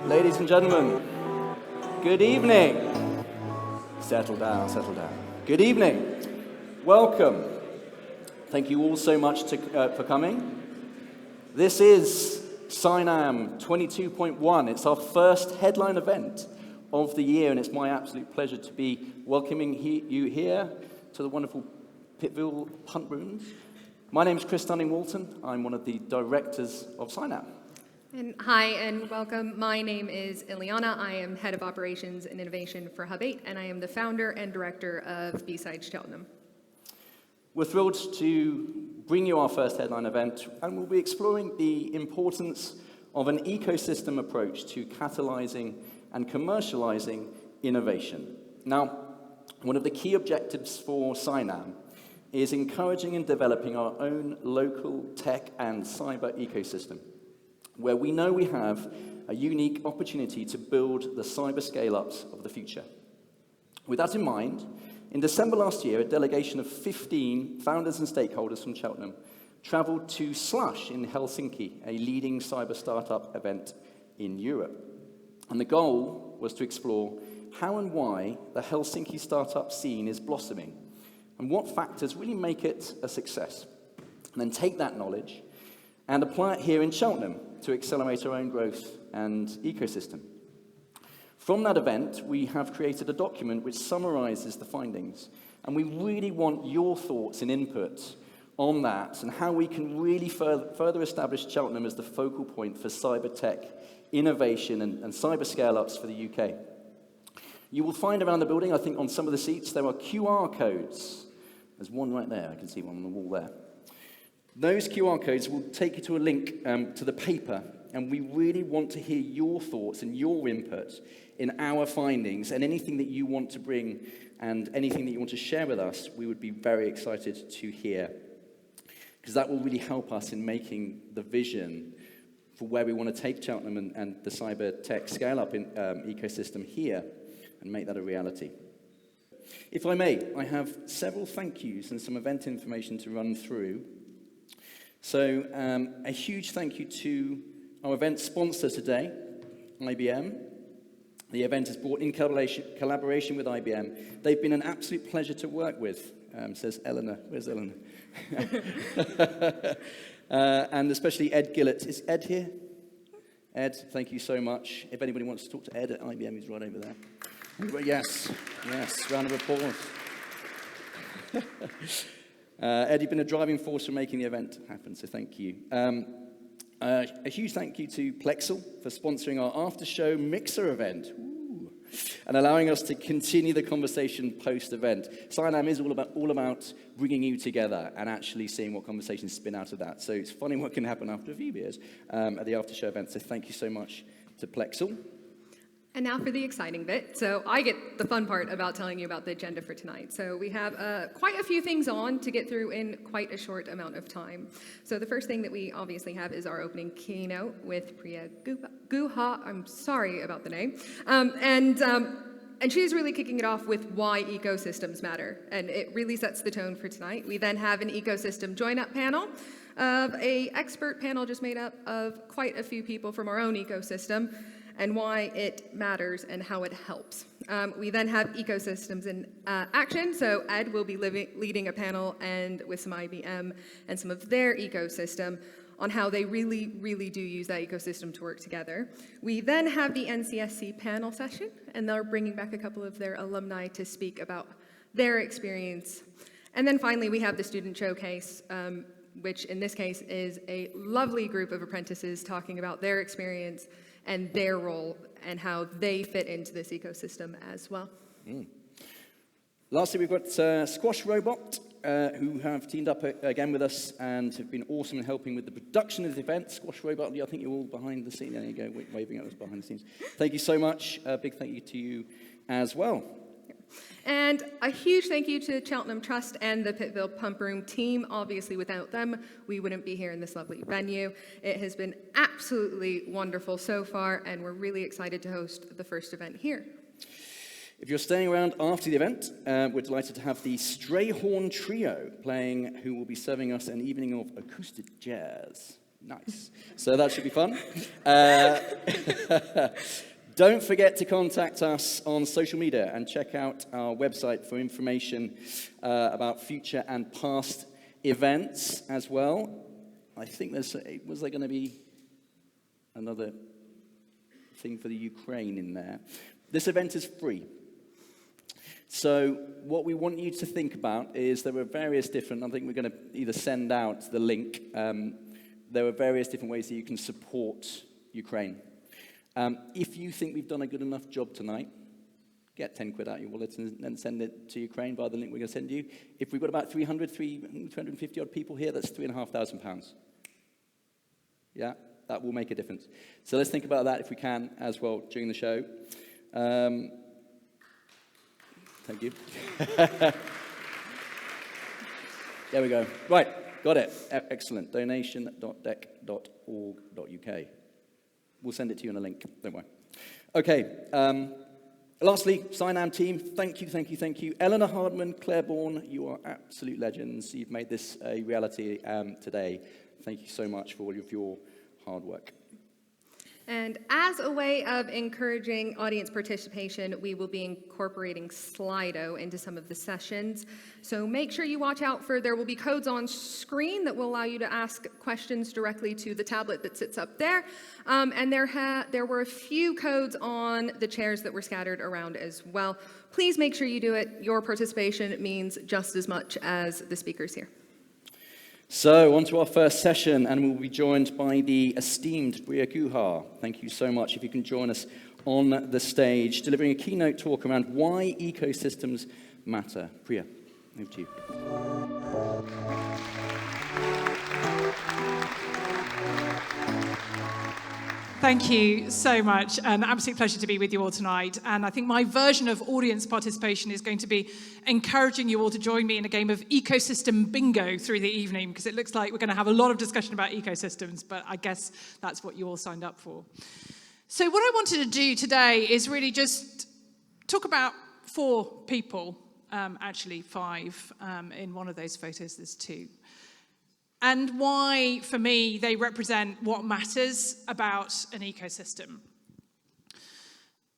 Ladies and gentlemen, good evening. Settle down, settle down. Good evening. Welcome. Thank you all so much for coming. This is CyNam 22.1. It's our first headline event of the year, and it's my absolute pleasure to be welcoming you here to the wonderful Pittville Punt Rooms. My name is Chris Dunning-Walton. I'm one of the directors of CyNam. And hi, and welcome. My name is Ileana. I am Head of Operations and Innovation for Hub 8, and I am the founder and director of B-Sides Cheltenham. We're thrilled to bring you our first headline event, and we'll be exploring the importance of an ecosystem approach to catalyzing and commercializing innovation. Now, one of the key objectives for CyNam is encouraging and developing our own local tech and cyber ecosystem, where we know we have a unique opportunity to build the cyber scale-ups of the future. With that in mind, in December last year, a delegation of 15 founders and stakeholders from Cheltenham traveled to Slush in Helsinki, a leading cyber startup event in Europe. And the goal was to explore how and why the Helsinki startup scene is blossoming and what factors really make it a success. And then take that knowledge and apply it here in Cheltenham to accelerate our own growth and ecosystem. From that event, we have created a document which summarizes the findings, and we really want your thoughts and input on that and how we can really further establish Cheltenham as the focal point for cyber tech innovation and cyber scale-ups for the UK. You will find around the building, I think on some of the seats, there are QR codes. There's one right there, I can see one on the wall there. Those QR codes will take you to a link to the paper, and we really want to hear your thoughts and your input in our findings, and anything that you want to bring and anything that you want to share with us, we would be very excited to hear, because that will really help us in making the vision for where we want to take Cheltenham and the cyber tech scale-up ecosystem here and make that a reality. If I may, I have several thank yous and some event information to run through. So a huge thank you to our event sponsor today, IBM. The event is brought in collaboration with IBM. They've been an absolute pleasure to work with, says Eleanor. Where's Eleanor? And especially Ed Gillett. Is Ed here? Ed, thank you so much. If anybody wants to talk to Ed at IBM, he's right over there. Yes, round of applause. Ed, you've been a driving force for making the event happen, so thank you. A huge thank you to Plexel for sponsoring our after-show mixer event. Ooh. And allowing us to continue the conversation post-event. CyNam is all about bringing you together and actually seeing what conversations spin out of that. So it's funny what can happen after a few beers at the after-show event. So thank you so much to Plexel. And now for the exciting bit. So I get the fun part about telling you about the agenda for tonight. So we have quite a few things on to get through in quite a short amount of time. So the first thing that we obviously have is our opening keynote with Priya Guha. I'm sorry about the name. And she's really kicking it off with why ecosystems matter. And it really sets the tone for tonight. We then have an ecosystem join-up panel of an expert panel just made up of quite a few people from our own ecosystem, and why it matters and how it helps. We then have ecosystems in action. So Ed will be leading a panel and with some IBM and some of their ecosystem on how they really, really do use that ecosystem to work together. We then have the NCSC panel session, and they're bringing back a couple of their alumni to speak about their experience. And then finally, we have the student showcase, which in this case is a lovely group of apprentices talking about their experience and their role and how they fit into this ecosystem as well. Lastly, we've got Squash Robot, who have teamed up again with us and have been awesome in helping with the production of the event. Squash Robot, I think you're all behind the scenes. There you go, waving at us behind the scenes. Thank you so much. A big thank you to you as well. And a huge thank you to Cheltenham Trust and the Pittville Pump Room team. Obviously, without them, we wouldn't be here in this lovely venue. It has been absolutely wonderful so far, and we're really excited to host the first event here. If you're staying around after the event, we're delighted to have the Strayhorn Trio playing, who will be serving us an evening of acoustic jazz. Nice. So that should be fun. Don't forget to contact us on social media and check out our website for information about future and past events as well. I think was there going to be another thing for the Ukraine in there? This event is free. So what we want you to think about is there are various different, I think we're going to either send out the link, there are various different ways that you can support Ukraine. If you think we've done a good enough job tonight, get 10 quid out of your wallet and send it to Ukraine via the link we're going to send you. If we've got about 350 odd people here, that's £3,500. Yeah, that will make a difference. So let's think about that if we can as well during the show. Thank you. There we go. Right, got it. Excellent. Donation.dec.org.uk. We'll send it to you in a link. Don't worry. Okay. Lastly, CyNam team, thank you. Eleanor Hardman, Claire Bourne, you are absolute legends. You've made this a reality today. Thank you so much for all of your hard work. And as a way of encouraging audience participation, we will be incorporating Slido into some of the sessions. So make sure you watch out there will be codes on screen that will allow you to ask questions directly to the tablet that sits up there. And there were a few codes on the chairs that were scattered around as well. Please make sure you do it. Your participation means just as much as the speakers here. So, on to our first session, and we'll be joined by the esteemed Priya Guha. Thank you so much. If you can join us on the stage, delivering a keynote talk around why ecosystems matter. Priya, over to you. Thank you so much. An absolute pleasure to be with you all tonight. And I think my version of audience participation is going to be encouraging you all to join me in a game of ecosystem bingo through the evening, because it looks like we're going to have a lot of discussion about ecosystems, but I guess that's what you all signed up for. So what I wanted to do today is really just talk about 4 people, actually 5. In one of those photos, there's 2. And why, for me, they represent what matters about an ecosystem.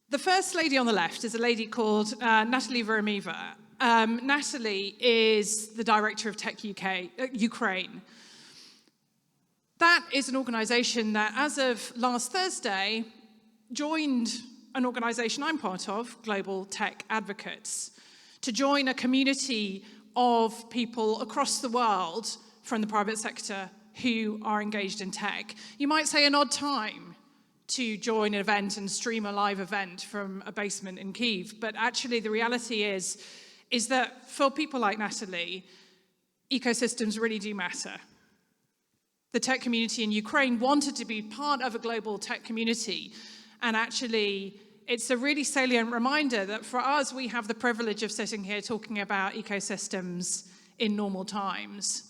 The first lady on the left is a lady called Natalie Veremeva. Natalie is the director of Tech Ukraine. That is an organization that, as of last Thursday, joined an organization I'm part of, Global Tech Advocates, to join a community of people across the world from the private sector who are engaged in tech. You might say an odd time to join an event and stream a live event from a basement in Kyiv, but actually the reality is that for people like Natalie, ecosystems really do matter. The tech community in Ukraine wanted to be part of a global tech community, and actually it's a really salient reminder that for us, we have the privilege of sitting here talking about ecosystems in normal times.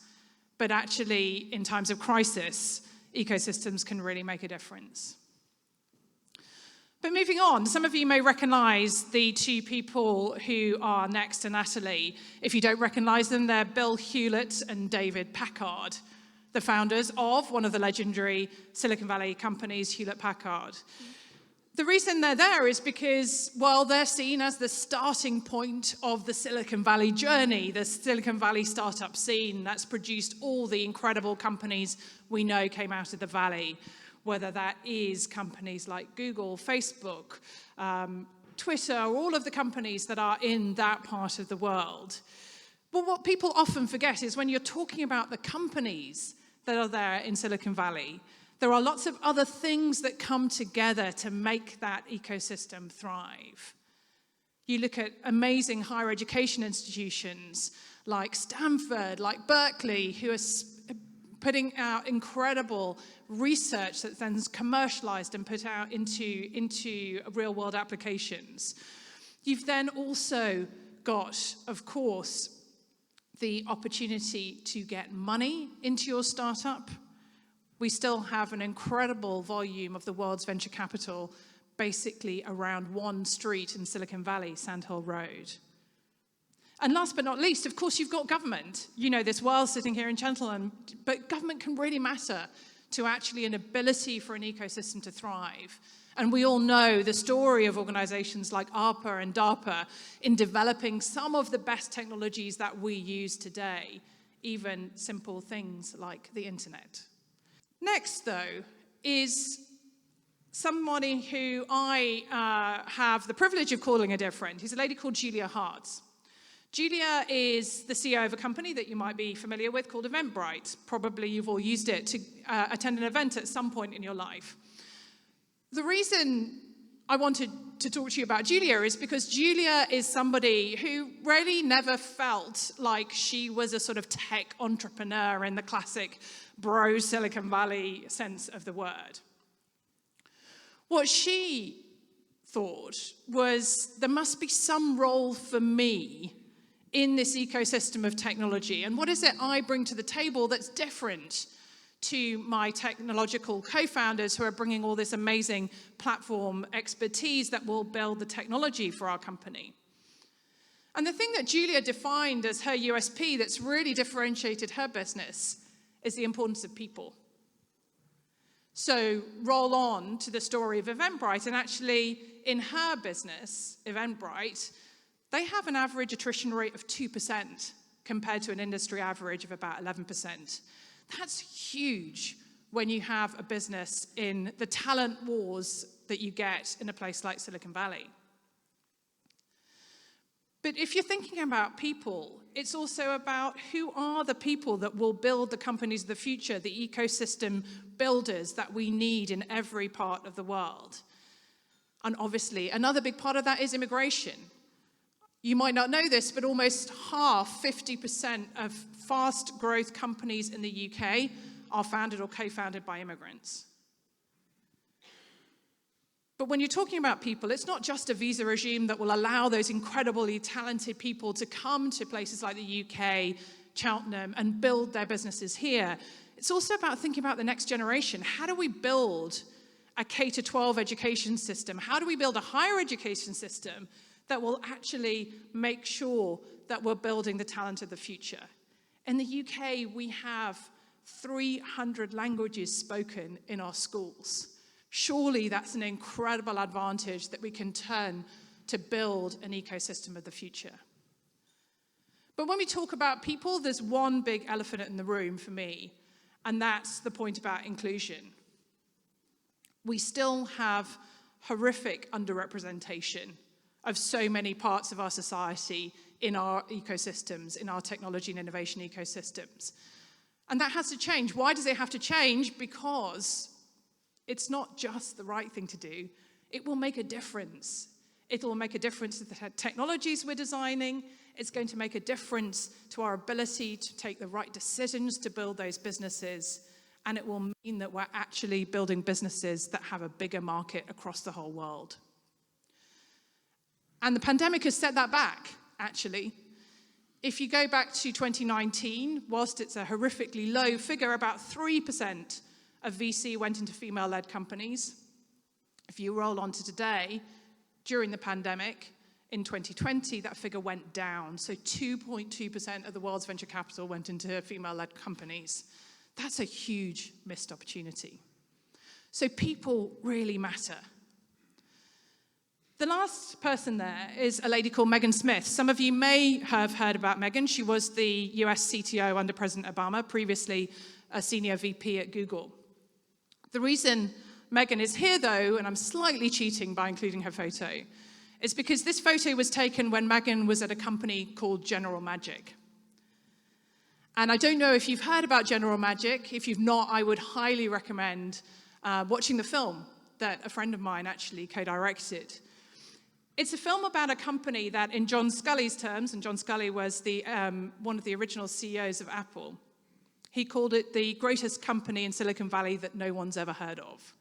But actually, in times of crisis, ecosystems can really make a difference. But moving on, some of you may recognize the 2 people who are next to Natalie. If you don't recognize them, they're Bill Hewlett and David Packard, the founders of one of the legendary Silicon Valley companies, Hewlett-Packard. The reason they're there is because, well, they're seen as the starting point of the Silicon Valley journey, the Silicon Valley startup scene that's produced all the incredible companies we know came out of the Valley, whether that is companies like Google, Facebook, Twitter, all of the companies that are in that part of the world. But what people often forget is when you're talking about the companies that are there in Silicon Valley, there are lots of other things that come together to make that ecosystem thrive. You look at amazing higher education institutions like Stanford, like Berkeley, who are putting out incredible research that's then commercialized and put out into real-world applications. You've then also got, of course, the opportunity to get money into your startup. We still have an incredible volume of the world's venture capital basically around one street in Silicon Valley, Sand Hill Road. And last but not least, of course, you've got government. You know this well, sitting here in Cheltenham, but government can really matter to actually an ability for an ecosystem to thrive. And we all know the story of organizations like ARPA and DARPA in developing some of the best technologies that we use today, even simple things like the internet. Next, though, is somebody who I have the privilege of calling a dear friend. He's a lady called Julia Hartz. Julia is the CEO of a company that you might be familiar with called Eventbrite. Probably you've all used it to attend an event at some point in your life. The reason I wanted to talk to you about Julia is because Julia is somebody who really never felt like she was a sort of tech entrepreneur in the classic bro Silicon Valley sense of the word. What she thought was there must be some role for me in this ecosystem of technology, and what is it I bring to the table that's different to my technological co-founders who are bringing all this amazing platform expertise that will build the technology for our company. And the thing that Julia defined as her USP that's really differentiated her business is the importance of people. So roll on to the story of Eventbrite, and actually in her business, Eventbrite, they have an average attrition rate of 2% compared to an industry average of about 11%. That's huge when you have a business in the talent wars that you get in a place like Silicon Valley. But if you're thinking about people, it's also about who are the people that will build the companies of the future, the ecosystem builders that we need in every part of the world. And obviously, another big part of that is immigration. You might not know this, but almost half, 50% of fast growth companies in the UK are founded or co-founded by immigrants. But when you're talking about people, it's not just a visa regime that will allow those incredibly talented people to come to places like the UK, Cheltenham, and build their businesses here. It's also about thinking about the next generation. How do we build a K-12 education system? How do we build a higher education system that will actually make sure that we're building the talent of the future? In the UK, we have 300 languages spoken in our schools. Surely that's an incredible advantage that we can turn to build an ecosystem of the future. But when we talk about people, there's one big elephant in the room for me, and that's the point about inclusion. We still have horrific underrepresentation of so many parts of our society in our ecosystems, in our technology and innovation ecosystems. And that has to change. Why does it have to change? Because it's not just the right thing to do. It will make a difference. It will make a difference to the technologies we're designing. It's going to make a difference to our ability to take the right decisions to build those businesses. And it will mean that we're actually building businesses that have a bigger market across the whole world. And the pandemic has set that back, actually. If you go back to 2019, whilst it's a horrifically low figure, about 3% of VC went into female-led companies. If you roll on to today, during the pandemic, in 2020, that figure went down. So 2.2% of the world's venture capital went into female-led companies. That's a huge missed opportunity. So people really matter. The last person there is a lady called Megan Smith. Some of you may have heard about Megan. She was the US CTO under President Obama, previously a senior VP at Google. The reason Megan is here, though, and I'm slightly cheating by including her photo, is because this photo was taken when Megan was at a company called General Magic. And I don't know if you've heard about General Magic. If you've not, I would highly recommend watching the film that a friend of mine actually co-directed. It's a film about a company that, in John Scully's terms, and John Scully was one of the original CEOs of Apple, he called it the greatest company in Silicon Valley that no one's ever heard of.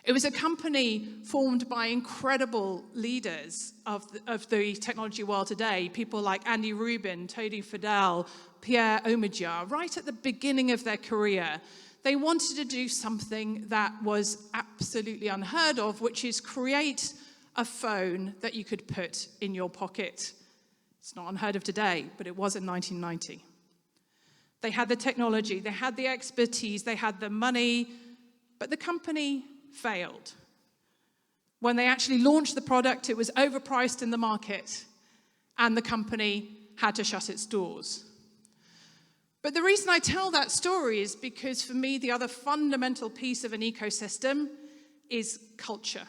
It was a company formed by incredible leaders of the technology world today, people like Andy Rubin, Tony Fadell, Pierre Omidyar, right at the beginning of their career. They wanted to do something that was absolutely unheard of, which is create a phone that you could put in your pocket. It's not unheard of today, but it was in 1990. They had the technology, they had the expertise, they had the money, but the company failed. When they actually launched the product, it was overpriced in the market, and the company had to shut its doors. But the reason I tell that story is because, for me, the other fundamental piece of an ecosystem is culture.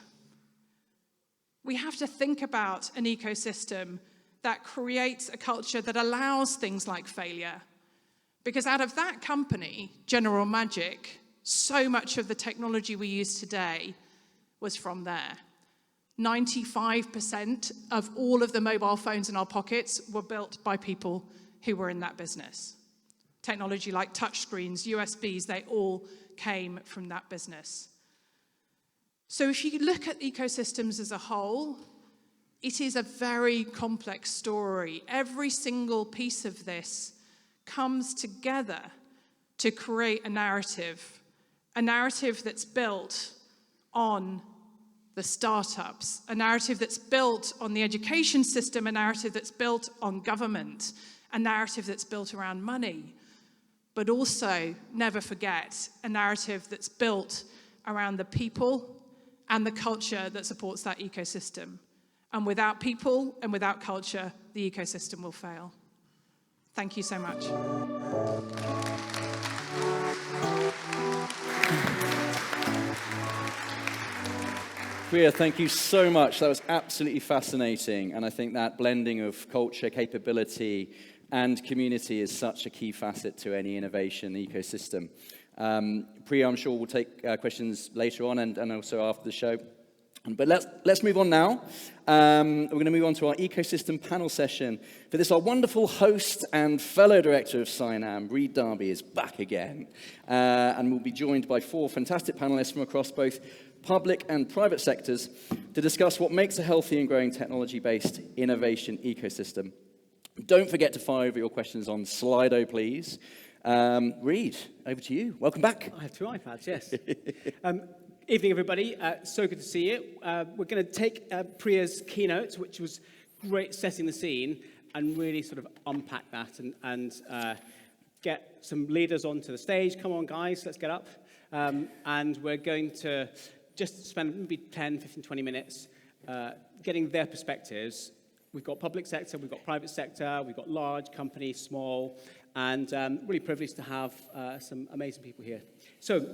We have to think about an ecosystem that creates a culture that allows things like failure. Because out of that company, General Magic, so much of the technology we use today was from there. 95% of all of the mobile phones in our pockets were built by people who were in that business. Technology like touchscreens, USBs, they all came from that business. So if you look at ecosystems as a whole, it is a very complex story. Every single piece of this comes together to create a narrative that's built on the startups, a narrative that's built on the education system, a narrative that's built on government, a narrative that's built around money. But also, never forget, a narrative that's built around the people and the culture that supports that ecosystem. And without people and without culture, the ecosystem will fail. Thank you so much. Priya, thank you so much. That was absolutely fascinating. And I think that blending of culture, capability, and community is such a key facet to any innovation ecosystem. Priya, I'm sure we'll take questions later on and also after the show. But let's move on now. We're going to move on to our ecosystem panel session. For this, our wonderful host and fellow director of CyNam, Reid Darby, is back again. And we'll be joined by 4 fantastic panelists from across both public and private sectors to discuss what makes a healthy and growing technology-based innovation ecosystem. Don't forget to fire over your questions on Slido, please. Reid, over to you. Welcome back. I have 2 iPads, yes. Evening, everybody. So good to see you. We're going to take Priya's keynote, which was great, setting the scene, and really sort of unpack that and get some leaders onto the stage. Come on, guys, let's get up. And we're going to just spend maybe 10, 15, 20 minutes getting their perspectives. We've got public sector, we've got private sector, we've got large companies, small, and really privileged to have some amazing people here. So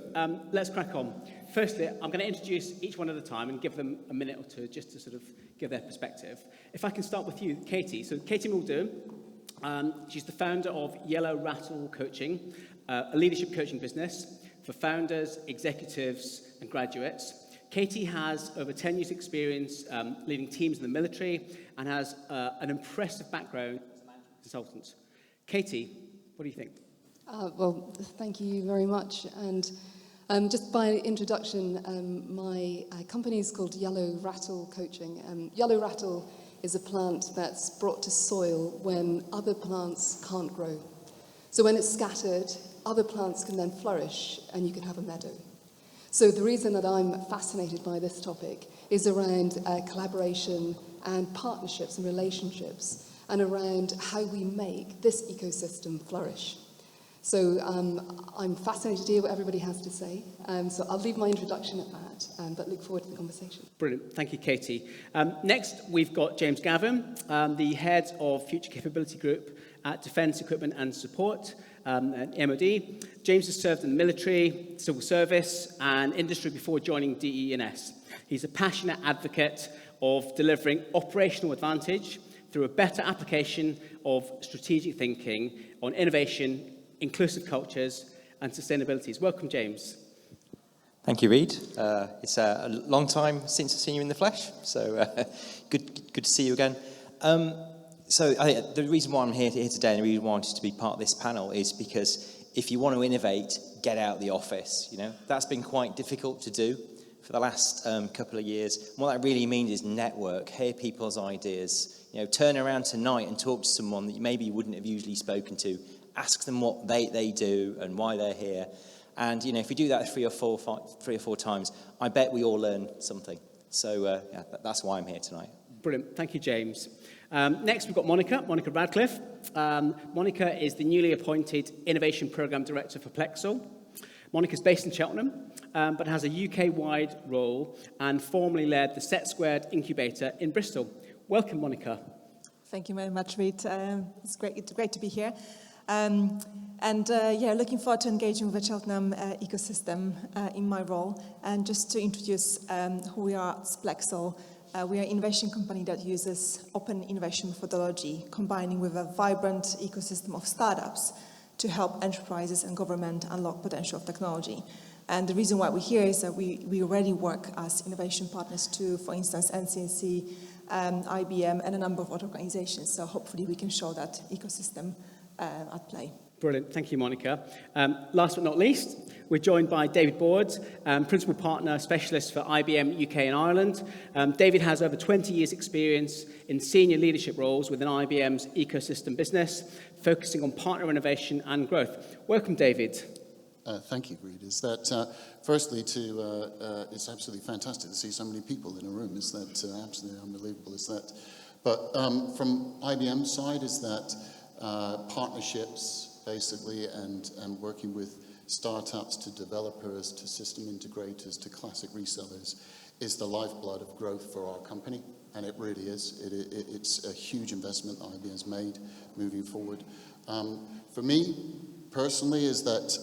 let's crack on. Firstly, I'm going to introduce each one at a time and give them a minute or two just to sort of give their perspective. If I can start with you, Katie. So Katie Muldoon, she's the founder of Yellow Rattle Coaching, a leadership coaching business for founders, executives, and graduates. Katie has over 10 years' experience leading teams in the military and has an impressive background as a management consultant. Katie, what do you think? Well, thank you very much. And just by introduction, my company is called Yellow Rattle Coaching. Yellow rattle is a plant that's brought to soil when other plants can't grow. So when it's scattered, other plants can then flourish and you can have a meadow. So the reason that I'm fascinated by this topic is around collaboration and partnerships and relationships and around how we make this ecosystem flourish. So I'm fascinated to hear what everybody has to say. So I'll leave my introduction at that, but look forward to the conversation. Brilliant. Thank you, Katie. Next, we've got James Gavin, the head of Future Capability Group at Defence Equipment and Support at MOD. James has served in the military, civil service, and industry before joining DE&S. He's a passionate advocate of delivering operational advantage through a better application of strategic thinking on innovation, inclusive cultures, and sustainability. Welcome, James. Thank you, Reid. It's a long time since I've seen you in the flesh, so good to see you again. So I think the reason why I'm here today and the reason why I wanted to be part of this panel is because if you want to innovate, get out of the office. You know, that's been quite difficult to do for the last couple of years. And what that really means is network, hear people's ideas, you know, turn around tonight and talk to someone that you maybe wouldn't have usually spoken to, ask them what they do and why they're here. And, you know, if you do that three or four times, I bet we all learn something. So, yeah, that's why I'm here tonight. Brilliant. Thank you, James. Next, we've got Monica Radcliffe. Monica is the newly appointed Innovation Programme Director for Plexel. Monica's based in Cheltenham, but has a UK-wide role and formerly led the Set Squared Incubator in Bristol. Welcome, Monica. Thank you very much, Reid. It's great to be here. Looking forward to engaging with the Cheltenham ecosystem in my role. And just to introduce who we are at Plexel, we are an innovation company that uses open innovation methodology, combining with a vibrant ecosystem of startups to help enterprises and government unlock potential of technology. And the reason why we're here is that we already work as innovation partners to, for instance, NCNC, IBM, and a number of other organizations. So hopefully we can show that ecosystem at play. Brilliant. Thank you, Monica. Last but not least, we're joined by David Board, Principal Partner Specialist for IBM UK and Ireland. David has over 20 years' experience in senior leadership roles within IBM's ecosystem business, focusing on partner innovation and growth. Welcome, David. Thank you, Reid. Is that, firstly, it's absolutely fantastic to see so many people in a room. Is that absolutely unbelievable? Is that, but from IBM's side, is that partnerships, basically, and working with startups to developers to system integrators to classic resellers is the lifeblood of growth for our company, and it really is. It's a huge investment that IBM has made moving forward. For me, personally, is that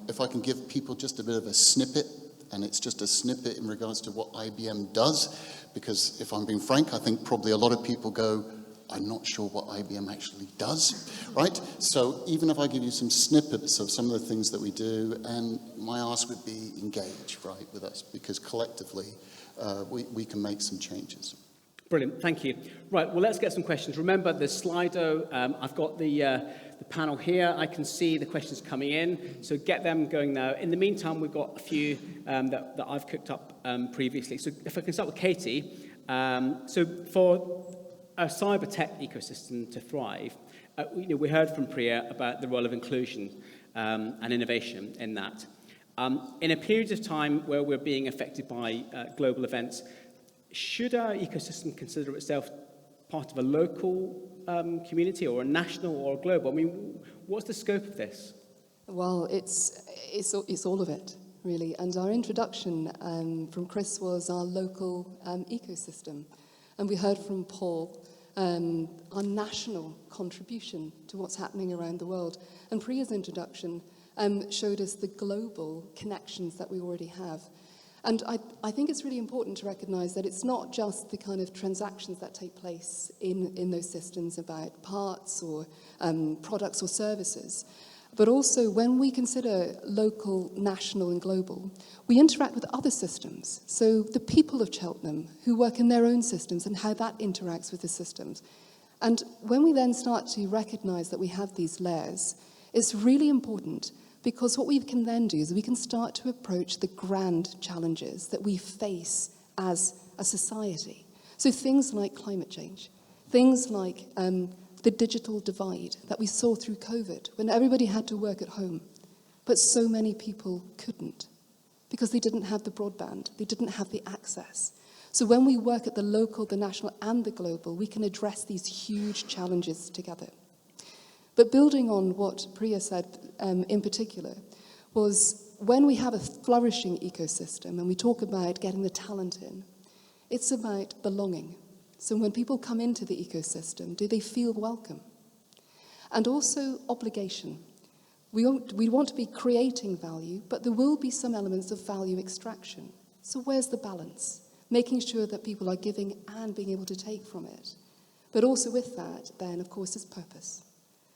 if I can give people just a bit of a snippet, and it's just a snippet in regards to what IBM does, because if I'm being frank, I think probably a lot of people go, I'm not sure what IBM actually does, right? So even if I give you some snippets of some of the things that we do, and my ask would be engage, right, with us, because collectively we can make some changes. Brilliant, thank you. Right, well, let's get some questions. Remember the Slido, I've got the panel here. I can see the questions coming in, so get them going now. In the meantime, we've got a few that I've cooked up previously. So if I can start with Katie. So for a cyber tech ecosystem to thrive, we heard from Priya about the role of inclusion and innovation in that. In a period of time where we're being affected by global events, should our ecosystem consider itself part of a local community or a national or a global? I mean, what's the scope of this? Well, it's all of it, really. And our introduction from Chris was our local ecosystem. And we heard from Paul our national contribution to what's happening around the world. And Priya's introduction showed us the global connections that we already have. And I think it's really important to recognize that it's not just the kind of transactions that take place in those systems about parts or products or services, but also when we consider local, national, and global, we interact with other systems. So the people of Cheltenham who work in their own systems and how that interacts with the systems. And when we then start to recognize that we have these layers, it's really important because what we can then do is we can start to approach the grand challenges that we face as a society. So things like climate change, things like the digital divide that we saw through COVID when everybody had to work at home, but so many people couldn't because they didn't have the broadband, they didn't have the access. So when we work at the local, the national, and the global, we can address these huge challenges together. But building on what Priya said in particular, was when we have a flourishing ecosystem and we talk about getting the talent in, it's about belonging. So when people come into the ecosystem, do they feel welcome? And also obligation. We want to be creating value, but there will be some elements of value extraction. So where's the balance? Making sure that people are giving and being able to take from it. But also with that, then, of course, is purpose.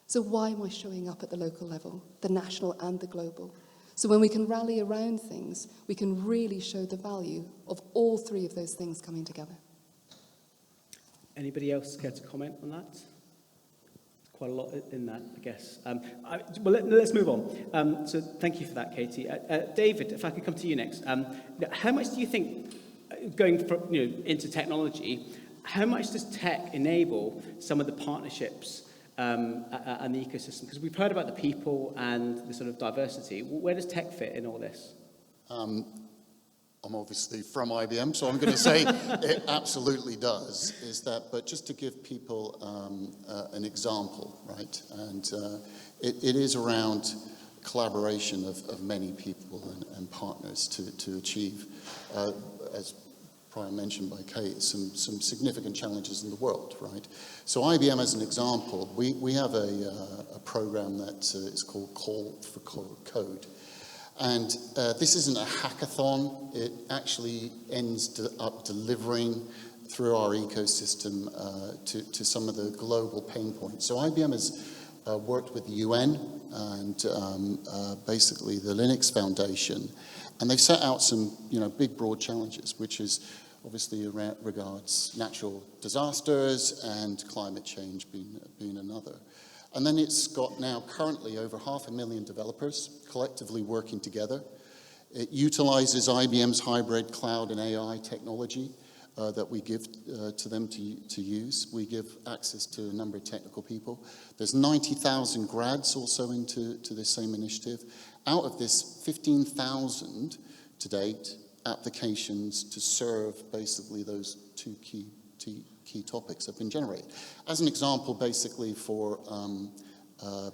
So why am I showing up at the local level, the national and the global? So when we can rally around things, we can really show the value of all three of those things coming together. Anybody else care to comment on that? Quite a lot in that, I guess. Let's move on. So thank you for that, Katie. David, if I could come to you next. How much do you think, going from, into technology, how much does tech enable some of the partnerships and the ecosystem? Because we've heard about the people and the sort of diversity. Where does tech fit in all this? I'm obviously from IBM, so I'm going to say it absolutely does, is that, but just to give people an example, right? And it is around collaboration of many people and partners to achieve, as prior mentioned by Kate, some significant challenges in the world, right? So IBM, as an example, we have a program that is called Call for Code. And this isn't a hackathon. It actually ends up delivering through our ecosystem to some of the global pain points. So IBM has worked with the UN and basically the Linux Foundation, and they've set out some big, broad challenges, which is obviously regards natural disasters and climate change being another. And then it's got now currently over 500,000 developers collectively working together. It utilizes IBM's hybrid cloud and AI technology that we give to them to use. We give access to a number of technical people. There's 90,000 grads also into this same initiative. Out of this, 15,000 to date applications to serve basically those two key topics have been generated. As an example, basically for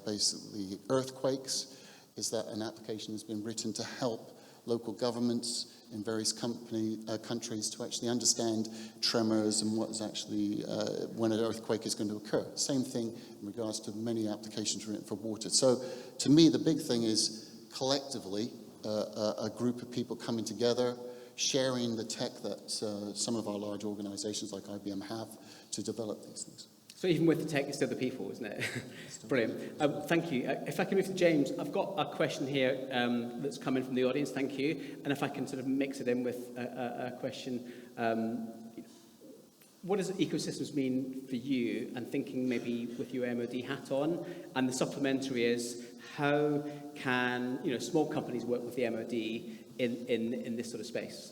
basically earthquakes, is that an application has been written to help local governments in various countries to actually understand tremors and what is actually when an earthquake is going to occur. Same thing in regards to many applications written for water. So to me, the big thing is collectively a group of people coming together, sharing the tech that some of our large organizations like IBM have to develop these things. So even with the tech, it's still the people, isn't it? Brilliant. Thank you. If I can move to James, I've got a question here that's come in from the audience. Thank you. And if I can sort of mix it in with a question, what does ecosystems mean for you? And thinking maybe with your MOD hat on, and the supplementary is, how can small companies work with the MOD in this sort of space?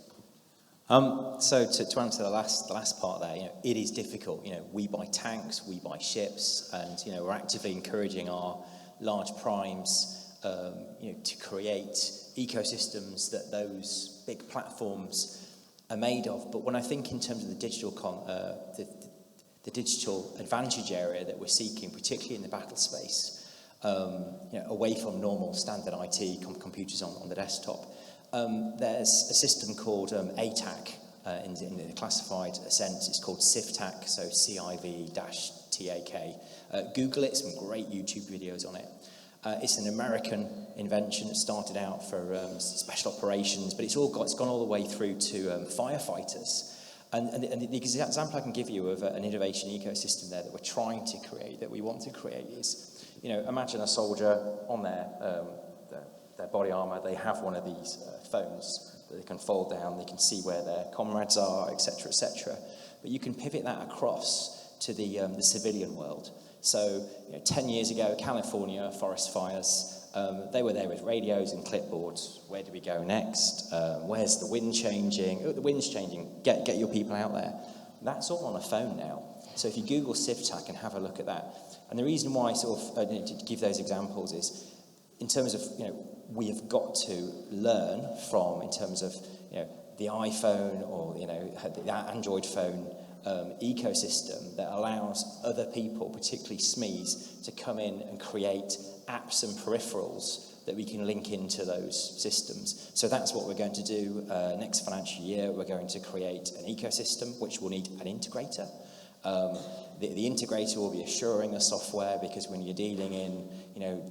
So to answer the last part there, it is difficult. We buy tanks, we buy ships, and we're actively encouraging our large primes, to create ecosystems that those big platforms are made of. But when I think in terms of the digital the digital advantage area that we're seeking, particularly in the battle space, away from normal standard IT computers on the desktop. There's a system called ATAC in the classified sense. It's called CIVTAC, so CIV-TAK. Google it, some great YouTube videos on it. It's an American invention. It started out for special operations, but it's gone all the way through to firefighters. And the example I can give you of an innovation ecosystem there that we're trying to create, that we want to create, is, imagine a soldier on their body armour. They have one of these phones that they can fold down. They can see where their comrades are, etc., etc. But you can pivot that across to the civilian world. So, 10 years ago, California forest fires. They were there with radios and clipboards. Where do we go next? Where's the wind changing? Oh, the wind's changing. Get your people out there. That's all on a phone now. So if you Google CIVTAC and have a look at that, and the reason why to give those examples is, in terms of we have got to learn from, in terms of the iPhone or the Android phone ecosystem that allows other people, particularly SMEs, to come in and create apps and peripherals that we can link into those systems. So that's what we're going to do next financial year. We're going to create an ecosystem which will need an integrator. The integrator will be assuring the software, because when you're dealing in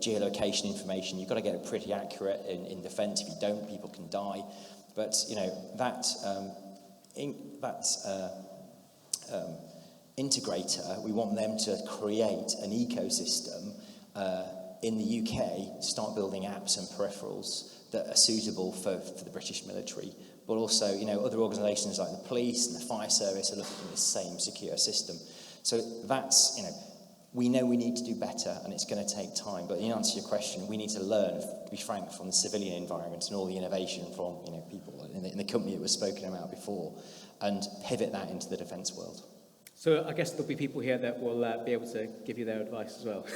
geolocation information, you've got to get it pretty accurate in defence. If you don't, people can die. But integrator, we want them to create an ecosystem in the UK, start building apps and peripherals that are suitable for the British military. But also, other organisations like the police and the fire service are looking at the same secure system. So that's, we know we need to do better, and it's going to take time. But in answer to your question, we need to learn, to be frank, from the civilian environment and all the innovation from people in the company that was spoken about before, and pivot that into the defence world. So I guess there'll be people here that will be able to give you their advice as well.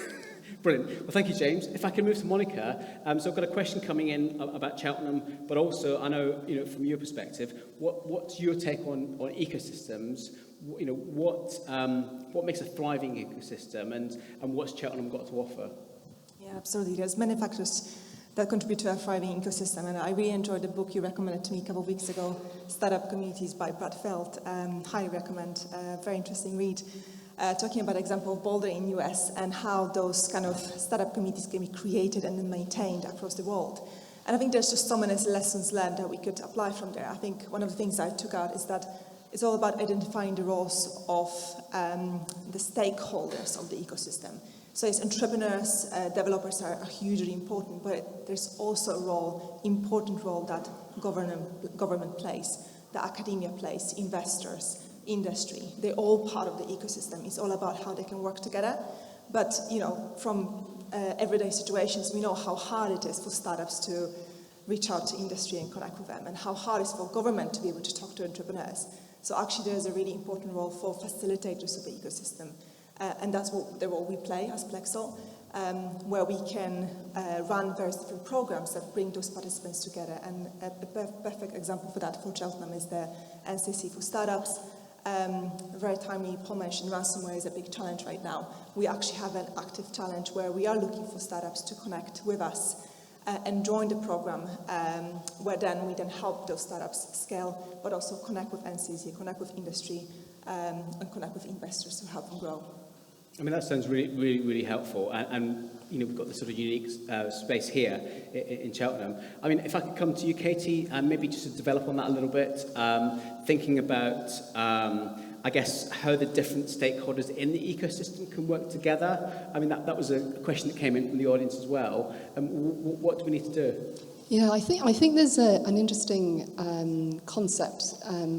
Brilliant. Well, thank you, James. If I can move to Monica. So I've got a question coming in about Cheltenham, but also I know, from your perspective, what's your take on ecosystems? What makes a thriving ecosystem, and what's Cheltenham got to offer? Yeah, absolutely. There's many factors that contribute to a thriving ecosystem, and I really enjoyed the book you recommended to me a couple of weeks ago, Startup Communities by Brad Feld. Highly recommend. Very interesting read. Talking about example of Boulder in US and how those kind of startup communities can be created and then maintained across the world. And I think there's just so many lessons learned that we could apply from there. I think one of the things I took out is that it's all about identifying the roles of the stakeholders of the ecosystem. So as entrepreneurs, developers are hugely important, but there's also important role that government plays, the academia plays, investors, industry. They're all part of the ecosystem. It's all about how they can work together. But, from everyday situations, we know how hard it is for startups to reach out to industry and connect with them, and how hard it is for government to be able to talk to entrepreneurs. So actually there's a really important role for facilitators of the ecosystem. And that's the role we play as Plexel, where we can run various different programs that bring those participants together. And a perfect example for that for Cheltenham is the NCC for Startups. Very timely, Paul mentioned ransomware is a big challenge right now. We actually have an active challenge where we are looking for startups to connect with us and join the program, where then we help those startups scale, but also connect with NCC, connect with industry, and connect with investors to help them grow. I mean, that sounds really, really, really helpful. And we've got this sort of unique space here in Cheltenham. I mean, if I could come to you, Katie, and maybe just to develop on that a little bit, thinking about, I guess, how the different stakeholders in the ecosystem can work together. I mean, that was a question that came in from the audience as well. What do we need to do? Yeah, I think there's an interesting concept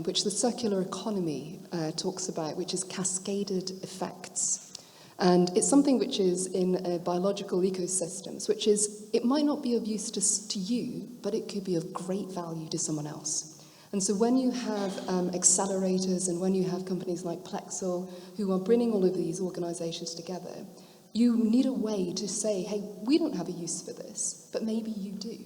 which the circular economy talks about, which is cascaded effects. And it's something which is in biological ecosystems, which is, it might not be of use to you, but it could be of great value to someone else. And so when you have accelerators and when you have companies like Plexel who are bringing all of these organizations together, you need a way to say, hey, we don't have a use for this, but maybe you do.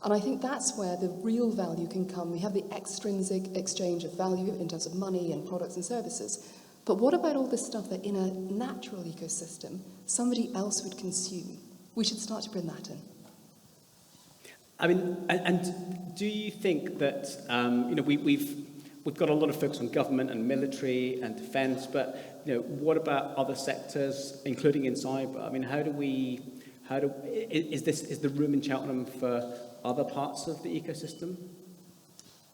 And I think that's where the real value can come. We have the extrinsic exchange of value in terms of money and products and services. But what about all this stuff that in a natural ecosystem, somebody else would consume? We should start to bring that in. I mean, and do you think that, we've got a lot of focus on government and military and defense, but, what about other sectors, including in cyber? I mean, is the room in Cheltenham for other parts of the ecosystem?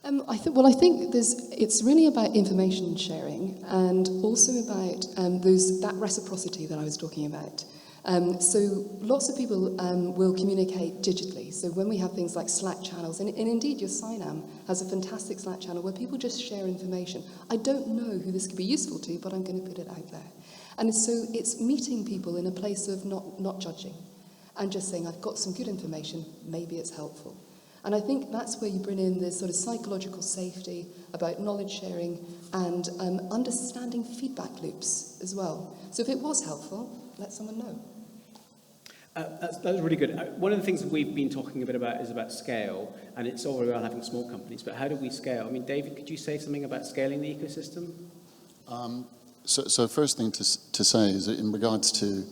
I think it's really about information sharing and also about that reciprocity that I was talking about. So lots of people will communicate digitally. So when we have things like Slack channels, and indeed your CyNam has a fantastic Slack channel where people just share information. I don't know who this could be useful to, but I'm going to put it out there. And so it's meeting people in a place of not judging and just saying, I've got some good information, maybe it's helpful. And I think that's where you bring in this sort of psychological safety about knowledge sharing and understanding feedback loops as well. So if it was helpful, let someone know. That's really good. One of the things that we've been talking a bit about is about scale, and it's all around having small companies, but how do we scale? I mean, David, could you say something about scaling the ecosystem? So first thing to say is that in regards to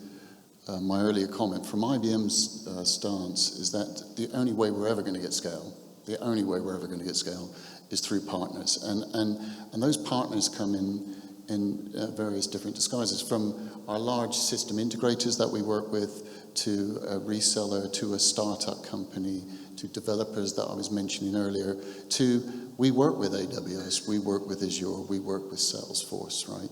my earlier comment, from IBM's stance, is that the only way we're ever going to get scale, is through partners. And those partners come in various different disguises, from our large system integrators that we work with, to a reseller, to a startup company, to developers that I was mentioning earlier, to we work with AWS, we work with Azure, we work with Salesforce, right?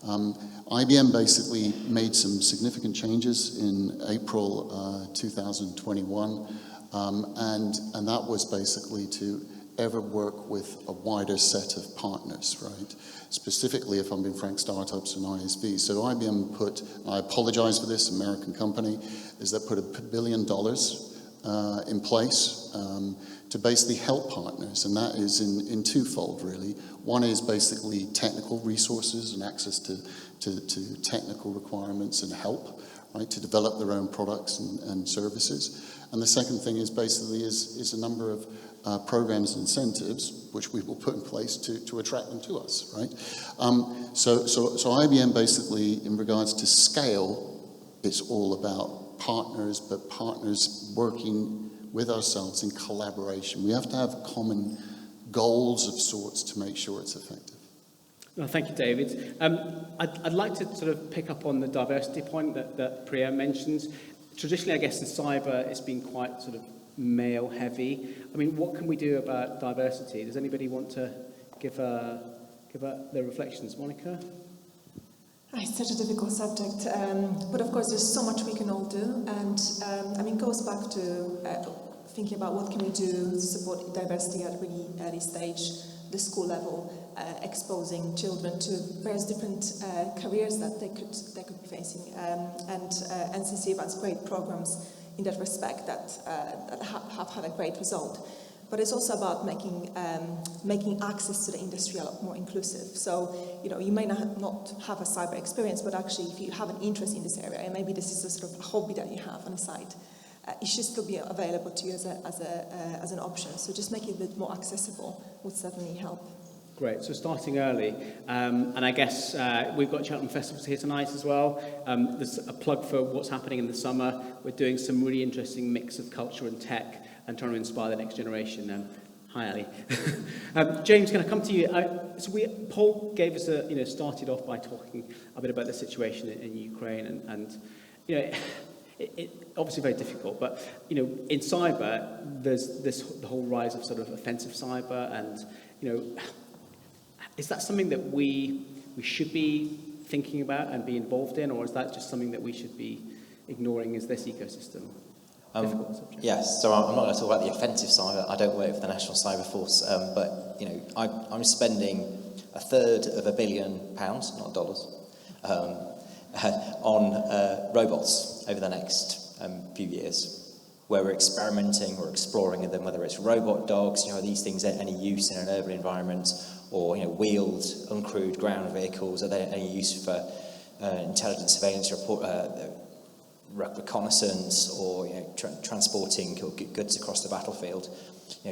IBM basically made some significant changes in April 2021, and that was basically to ever work with a wider set of partners, right? Specifically, if I'm being frank, startups and ISVs. So IBM put, I apologize for this, American company, is that put $1 billion in place to basically help partners, and that is in twofold, really. One is basically technical resources and access to technical requirements and help, right, to develop their own products and services. And the second thing is basically is a number of programs and incentives which we will put in place to attract them to us, right? So IBM basically, in regards to scale, it's all about partners, but partners working with ourselves in collaboration. We have to have common goals of sorts to make sure it's effective. Well, thank you, David. I'd like to sort of pick up on the diversity point that Priya mentions. Traditionally, I guess in cyber, it's been quite sort of male-heavy. I mean, what can we do about diversity? Does anybody want to give their reflections? Monica? It's such a difficult subject, but of course there's so much we can all do, and it goes back to thinking about what can we do to support diversity at a really early stage, the school level, exposing children to various different careers that they could be facing, and NCC runs great programs in that respect that have had a great result. But it's also about making access to the industry a lot more inclusive. So, you may not have a cyber experience, but actually if you have an interest in this area, and maybe this is a sort of a hobby that you have on the side, it should still be available to you as an option. So just making it a bit more accessible would certainly help. Great, so starting early, and I guess we've got Cheltenham Festivals here tonight as well. There's a plug for what's happening in the summer. We're doing some really interesting mix of culture and tech and trying to inspire the next generation. Hi, Ali. James, can I come to you? Paul gave us started off by talking a bit about the situation in Ukraine, and it obviously very difficult, but in cyber, there's the whole rise of sort of offensive cyber, and is that something that we should be thinking about and be involved in, or is that just something that we should be ignoring as this ecosystem? Yes, so I'm not going to talk about the offensive cyber. I don't work for the National Cyber Force, but I'm spending £1/3 billion, not dollars, on robots over the next few years, where we're experimenting, we're exploring with them, whether it's robot dogs, are these things any use in an urban environment, or wheeled, uncrewed ground vehicles, are there any use for intelligence surveillance report, reconnaissance, or transporting goods across the battlefield,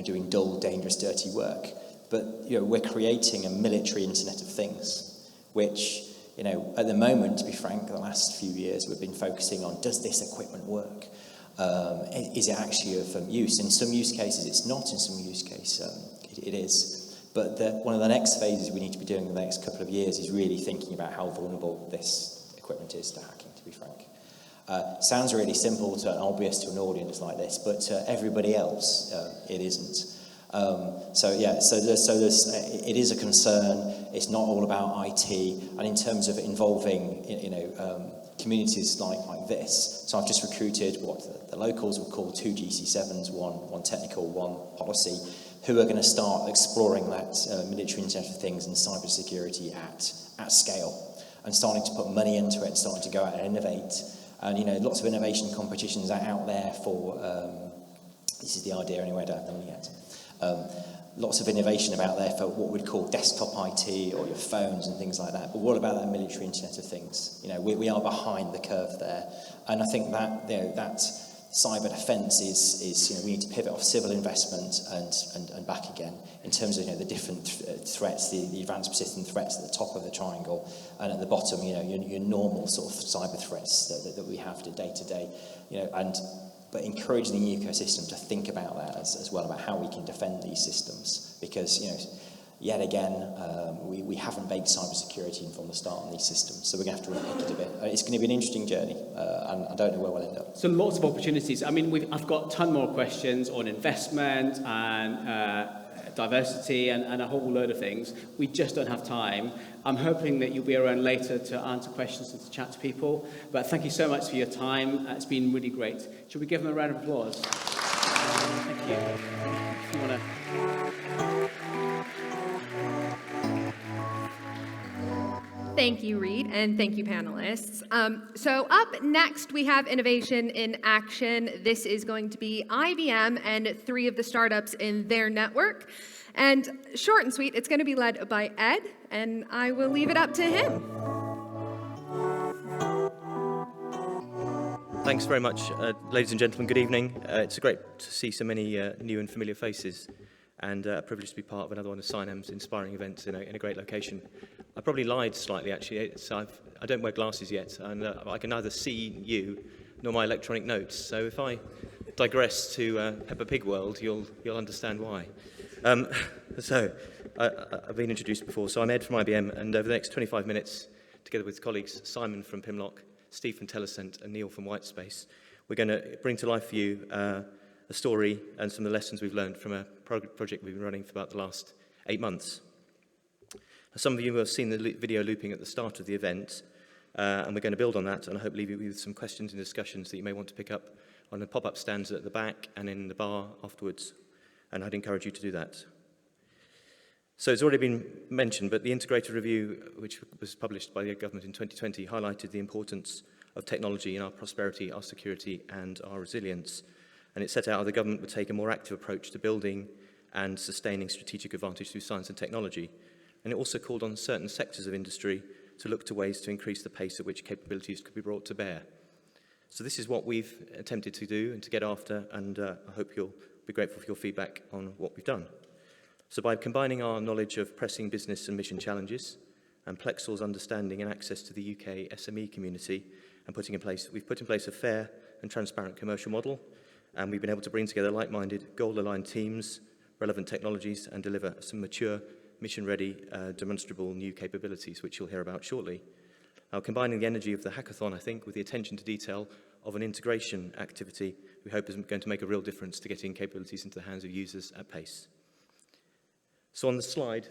doing dull, dangerous, dirty work. But we're creating a military Internet of Things, which at the moment, to be frank, the last few years we've been focusing on: does this equipment work? Is it actually of use? In some use cases, it's not. In some use cases, it is. But one of the next phases we need to be doing in the next couple of years is really thinking about how vulnerable this equipment is to hacking, to be frank. Sounds really simple and obvious to an audience like this, but to everybody else, it isn't. It is a concern. It's not all about IT, and in terms of involving, communities like this. So I've just recruited what the locals would call 2 GC7s, one technical, one policy, who are going to start exploring that military Internet of Things and cybersecurity at scale, and starting to put money into it, and starting to go out and innovate. And lots of innovation competitions are out there for. This is the idea anyway. I don't have the money yet. Lots of innovation about there for what we'd call desktop IT or your phones and things like that. But what about that military Internet of Things? We are behind the curve there, and I think that that cyber defence is we need to pivot off civil investment and back again in terms of the different threats, the advanced persistent threats at the top of the triangle, and at the bottom your normal sort of cyber threats that we have day to day, but encouraging the ecosystem to think about that as well, about how we can defend these systems, because yet again we haven't baked cybersecurity in from the start on these systems, so we're going to have to unpick it a bit. It's going to be an interesting journey, and I don't know where we'll end up. So lots of opportunities. I mean, I've got a ton more questions on investment and diversity and a whole load of things. We just don't have time. I'm hoping that you'll be around later to answer questions and to chat to people. But thank you so much for your time. It's been really great. Should we give them a round of applause? Thank you. If you want to... Thank you, Reed, and thank you, panelists. So up next, we have Innovation in Action. This is going to be IBM and 3 of the startups in their network. And short and sweet, it's going to be led by Ed, and I will leave it up to him. Thanks very much, ladies and gentlemen. Good evening. It's great to see so many new and familiar faces, and a privilege to be part of another one of CyNam's inspiring events in a great location. I probably lied slightly, actually. I don't wear glasses yet, and I can neither see you nor my electronic notes. So if I digress to Peppa Pig world, you'll understand why. I've been introduced before. So I'm Ed from IBM, and over the next 25 minutes, together with colleagues Simon from Pimlock, Steve from Telecent, and Neil from Whitespace, we're going to bring to life for you a story and some of the lessons we've learned from a project we've been running for about the last 8 months. Some of you have seen the video looping at the start of the event, and we're going to build on that, and I hope leave you with some questions and discussions that you may want to pick up on the pop-up stands at the back and in the bar afterwards, and I'd encourage you to do that. So it's already been mentioned, but the integrated review, which was published by the government in 2020, highlighted the importance of technology in our prosperity, our security, and our resilience. And it set out how the government would take a more active approach to building and sustaining strategic advantage through science and technology. And it also called on certain sectors of industry to look to ways to increase the pace at which capabilities could be brought to bear. So this is what we've attempted to do and to get after, and I hope you'll be grateful for your feedback on what we've done. So by combining our knowledge of pressing business and mission challenges and Plexal's understanding and access to the UK SME community, and we've put in place a fair and transparent commercial model, and we've been able to bring together like-minded, goal-aligned teams, relevant technologies, and deliver some mature, mission-ready, demonstrable new capabilities, which you'll hear about shortly. Now, combining the energy of the hackathon, I think, with the attention to detail of an integration activity, we hope is going to make a real difference to getting capabilities into the hands of users at pace. So on the slide,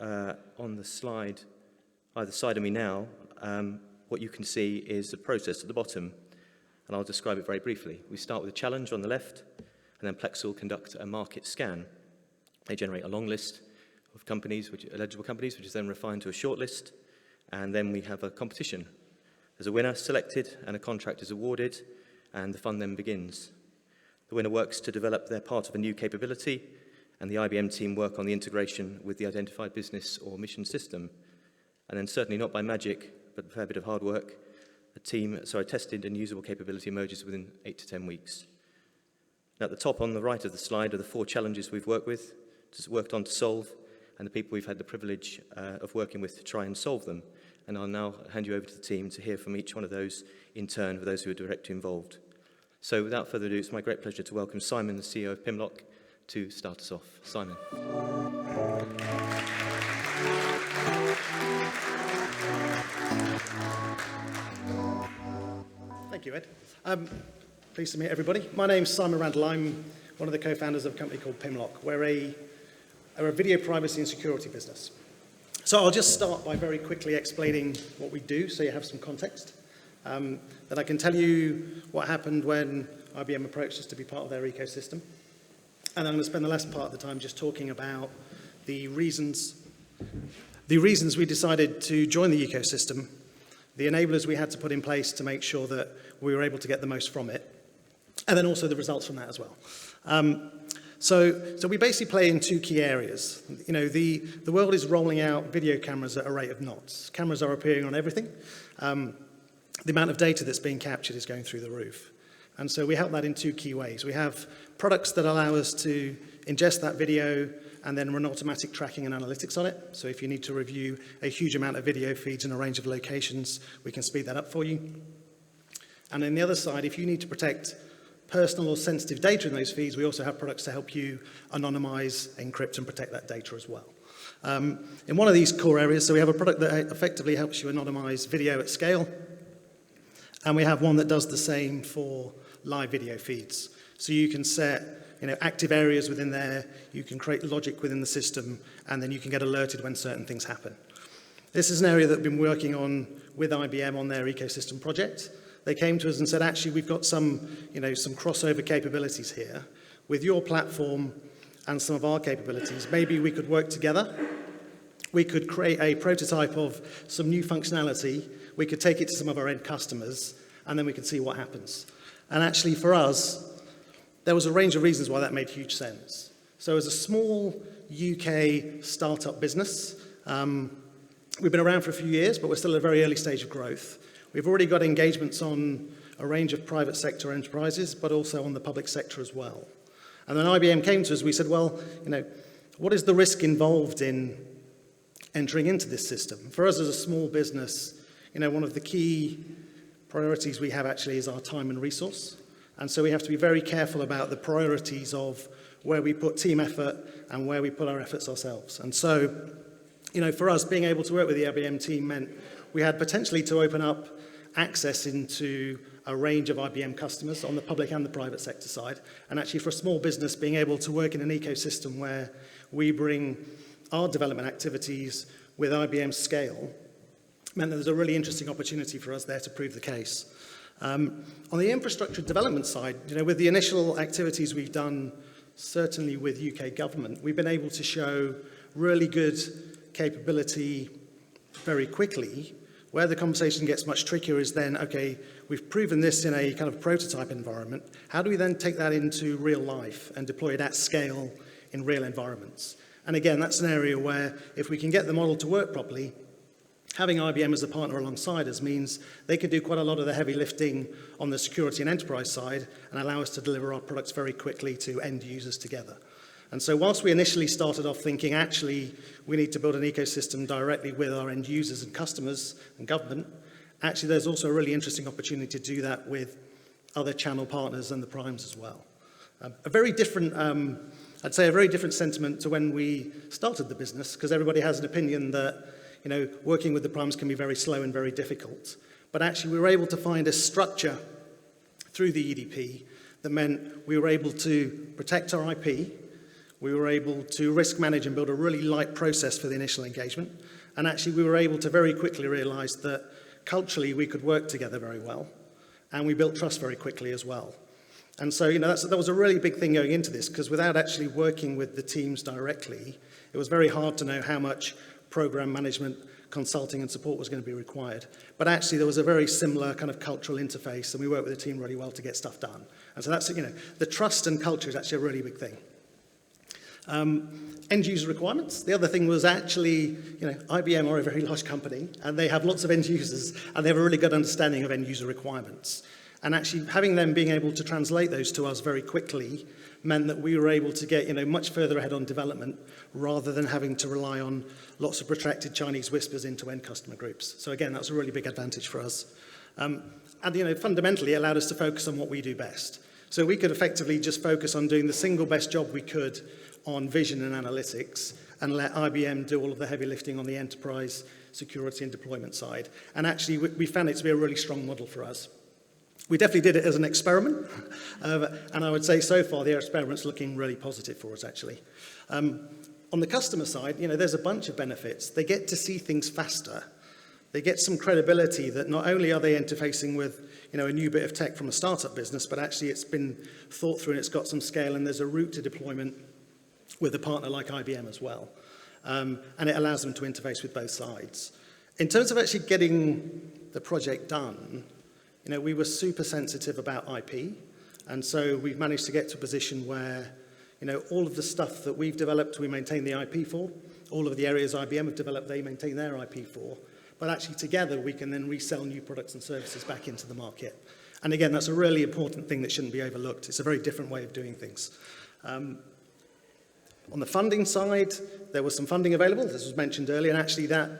either side of me now, what you can see is the process at the bottom, and I'll describe it very briefly. We start with a challenge on the left, and then Plexal will conduct a market scan. They generate a long list of companies, eligible companies, which is then refined to a short list, and then we have a competition. There's a winner selected, and a contract is awarded, and the fun then begins. The winner works to develop their part of a new capability, and the IBM team work on the integration with the identified business or mission system. And then certainly not by magic, but a fair bit of hard work, tested and usable capability emerges within 8 to 10 weeks. Now at the top on the right of the slide are the 4 challenges we've worked on to solve, and the people we've had the privilege of working with to try and solve them. And I'll now hand you over to the team to hear from each one of those in turn for those who are directly involved. So without further ado, it's my great pleasure to welcome Simon, the CEO of Pimlock, to start us off. Simon. Thank you, Ed. Pleased to meet everybody. My name's Simon Randall. I'm one of the co-founders of a company called Pimlock. We're a video privacy and security business. So I'll just start by very quickly explaining what we do so you have some context. Then I can tell you what happened when IBM approached us to be part of their ecosystem. And I'm going to spend the last part of the time just talking about the reasons we decided to join the ecosystem, the enablers we had to put in place to make sure that we were able to get the most from it, and then also the results from that as well. So we basically play in 2 key areas. You know, the world is rolling out video cameras at a rate of knots. Cameras are appearing on everything. The amount of data that's being captured is going through the roof. And so we help that in 2 key ways. We have products that allow us to ingest that video and then run automatic tracking and analytics on it. So if you need to review a huge amount of video feeds in a range of locations, we can speed that up for you. And on the other side, if you need to protect personal or sensitive data in those feeds, we also have products to help you anonymize, encrypt, and protect that data as well. In one of these core areas, so we have a product that effectively helps you anonymize video at scale, and we have one that does the same for live video feeds. So you can set active areas within there, you can create logic within the system, and then you can get alerted when certain things happen. This is an area that we've been working on with IBM on their ecosystem project. They came to us and said, actually, we've got some crossover capabilities here. With your platform and some of our capabilities, maybe we could work together. We could create a prototype of some new functionality. We could take it to some of our end customers, and then we could see what happens. And actually, for us, there was a range of reasons why that made huge sense. So as a small UK startup business, we've been around for a few years, but we're still at a very early stage of growth. We've already got engagements on a range of private sector enterprises, but also on the public sector as well. And then IBM came to us, we said, well, what is the risk involved in entering into this system? For us as a small business, one of the key priorities we have actually is our time and resource. And so we have to be very careful about the priorities of where we put team effort and where we put our efforts ourselves. And so, for us, being able to work with the IBM team meant we had potentially to open up access into a range of IBM customers on the public and the private sector side. And actually for a small business, being able to work in an ecosystem where we bring our development activities with IBM's scale meant that there's a really interesting opportunity for us there to prove the case. On the infrastructure development side, with the initial activities we've done, certainly with UK government, we've been able to show really good capability very quickly. Where the conversation gets much trickier is then, okay, we've proven this in a kind of prototype environment. How do we then take that into real life and deploy it at scale in real environments? And again, that's an area where if we can get the model to work properly, having IBM as a partner alongside us means they can do quite a lot of the heavy lifting on the security and enterprise side and allow us to deliver our products very quickly to end users together. And so whilst we initially started off thinking, actually, we need to build an ecosystem directly with our end users and customers and government, actually there's also a really interesting opportunity to do that with other channel partners and the primes as well. A very different, I'd say a very different sentiment to when we started the business, because everybody has an opinion that, working with the primes can be very slow and very difficult. But actually we were able to find a structure through the EDP that meant we were able to protect our IP. We were able to risk manage and build a really light process for the initial engagement. And actually, we were able to very quickly realize that culturally we could work together very well. And we built trust very quickly as well. And so, that was a really big thing going into this, because without actually working with the teams directly, it was very hard to know how much program management, consulting and support was going to be required. But actually, there was a very similar kind of cultural interface, and we worked with the team really well to get stuff done. And so that's, the trust and culture is actually a really big thing. End user requirements. The other thing was actually, IBM are a very large company and they have lots of end users and they have a really good understanding of end user requirements. And actually having them being able to translate those to us very quickly meant that we were able to get, much further ahead on development rather than having to rely on lots of protracted Chinese whispers into end customer groups. So again, that's a really big advantage for us. And fundamentally it allowed us to focus on what we do best. So we could effectively just focus on doing the single best job we could on vision and analytics and let IBM do all of the heavy lifting on the enterprise security and deployment side. And actually, we found it to be a really strong model for us. We definitely did it as an experiment, and I would say so far the experiment's looking really positive for us, actually. On the customer side, there's a bunch of benefits. They get to see things faster. They get some credibility that not only are they interfacing with a new bit of tech from a startup business, but actually it's been thought through and it's got some scale and there's a route to deployment with a partner like IBM as well. And it allows them to interface with both sides. In terms of actually getting the project done, we were super sensitive about IP. And so we've managed to get to a position where, all of the stuff that we've developed, we maintain the IP for. All of the areas IBM have developed, they maintain their IP for. But actually together, we can then resell new products and services back into the market. And again, that's a really important thing that shouldn't be overlooked. It's a very different way of doing things. On the funding side, there was some funding available, this was mentioned earlier, and actually that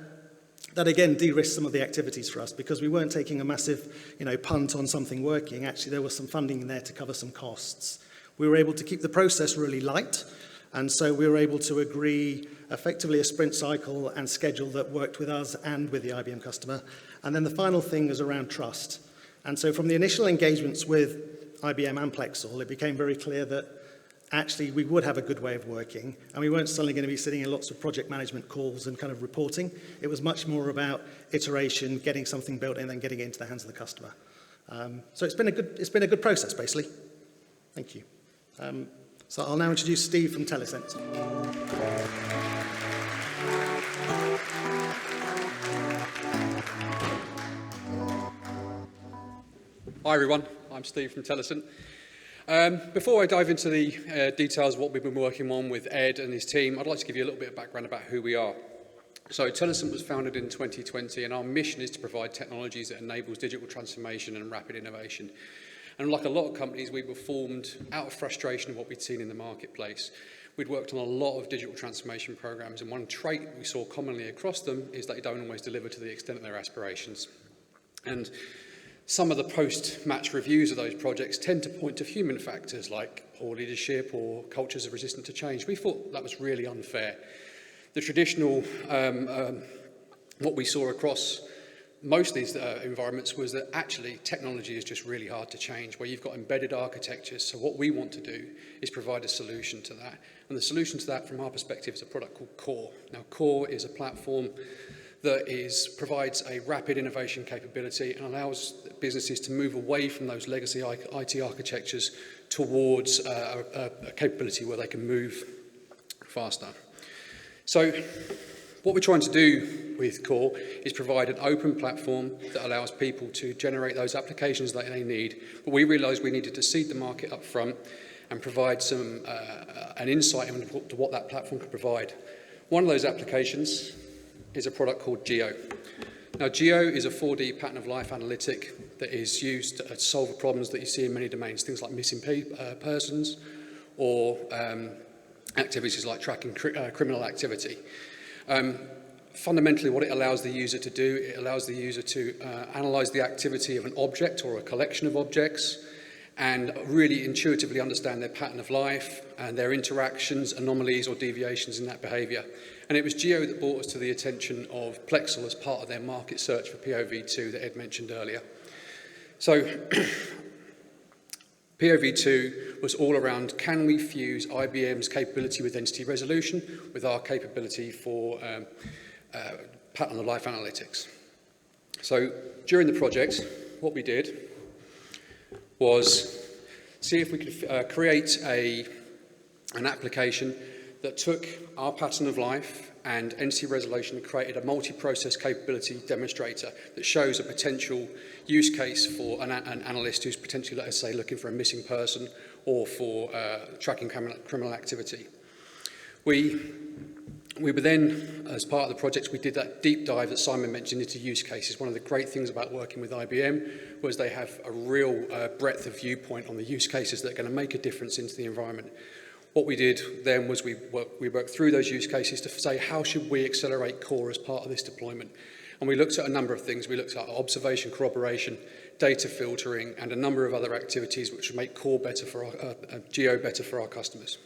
again de-risked some of the activities for us because we weren't taking a massive punt on something working. Actually, there was some funding in there to cover some costs. We were able to keep the process really light, and so we were able to agree effectively a sprint cycle and schedule that worked with us and with the IBM customer. And then the final thing is around trust. And so from the initial engagements with IBM and Plexel, it became very clear that actually we would have a good way of working, and we weren't suddenly going to be sitting in lots of project management calls and kind of reporting. It was much more about iteration, getting something built and then getting it into the hands of the customer. So it's been a good process, basically. Thank you. So I'll now introduce Steve from Telecent. Hi everyone, I'm Steve from Telecent. Before I dive into the details of what we've been working on with Ed and his team, I'd like to give you a little bit of background about who we are. So Telecent was founded in 2020, and our mission is to provide technologies that enables digital transformation and rapid innovation. And like a lot of companies, we were formed out of frustration of what we'd seen in the marketplace. We'd worked on a lot of digital transformation programs, and one trait we saw commonly across them is that they don't always deliver to the extent of their aspirations. And some of the post-match reviews of those projects tend to point to human factors like poor leadership or cultures are resistant to change. We thought that was really unfair. The traditional, what we saw across most of these environments was that actually technology is just really hard to change, where you've got embedded architectures. So what we want to do is provide a solution to that. And the solution to that, from our perspective, is a product called Core. Now, Core is a platform that provides a rapid innovation capability and allows businesses to move away from those legacy IT architectures towards a capability where they can move faster. So what we're trying to do with Core is provide an open platform that allows people to generate those applications that they need. But we realised we needed to seed the market up front and provide an insight into what that platform could provide. One of those applications is a product called Geo. Now, Geo is a 4D pattern of life analytic that is used to solve problems that you see in many domains, things like missing persons or activities like tracking criminal activity. Fundamentally, what it allows the user to do, it allows the user to analyse the activity of an object or a collection of objects and really intuitively understand their pattern of life and their interactions, anomalies or deviations in that behaviour. And it was Geo that brought us to the attention of Plexel as part of their market search for POV2 that Ed mentioned earlier. So POV2 was all around, can we fuse IBM's capability with entity resolution with our capability for pattern of life analytics. So during the project, what we did was see if we could create an application that took our pattern of life and entity resolution and created a multi-process capability demonstrator that shows a potential use case for an analyst who's potentially, let's say, looking for a missing person or for tracking criminal activity. We were then, as part of the project, we did that deep dive that Simon mentioned into use cases. One of the great things about working with IBM was they have a real breadth of viewpoint on the use cases that are going to make a difference into the environment. What we did then was we worked through those use cases to say, how should we accelerate Core as part of this deployment? And we looked at a number of things. We looked at observation, corroboration, data filtering, and a number of other activities which would make Core better for Geo better for our customers.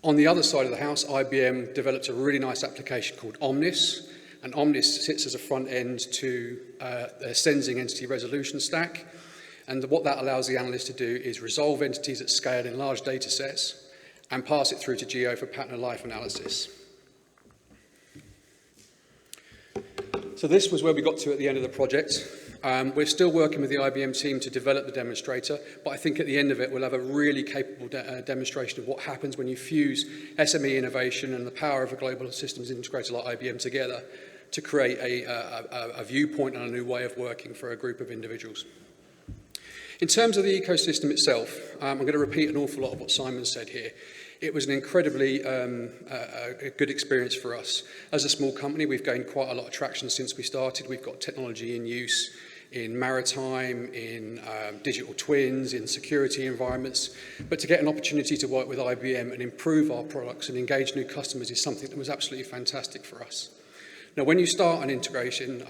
On the other side of the house, IBM developed a really nice application called Omnis, and Omnis sits as a front end to their sensing entity resolution stack. And what that allows the analyst to do is resolve entities at scale in large data sets and pass it through to Geo for pattern of life analysis. So this was where we got to at the end of the project. We're still working with the IBM team to develop the demonstrator, but I think at the end of it we'll have a really capable demonstration of what happens when you fuse SME innovation and the power of a global systems integrator like IBM together to create a viewpoint and a new way of working for a group of individuals. In terms of the ecosystem itself, I'm going to repeat an awful lot of what Simon said here. It was an incredibly good experience for us. As a small company, we've gained quite a lot of traction since we started. We've got technology in use in maritime, in digital twins, in security environments. But to get an opportunity to work with IBM and improve our products and engage new customers is something that was absolutely fantastic for us. Now, when you start an integration,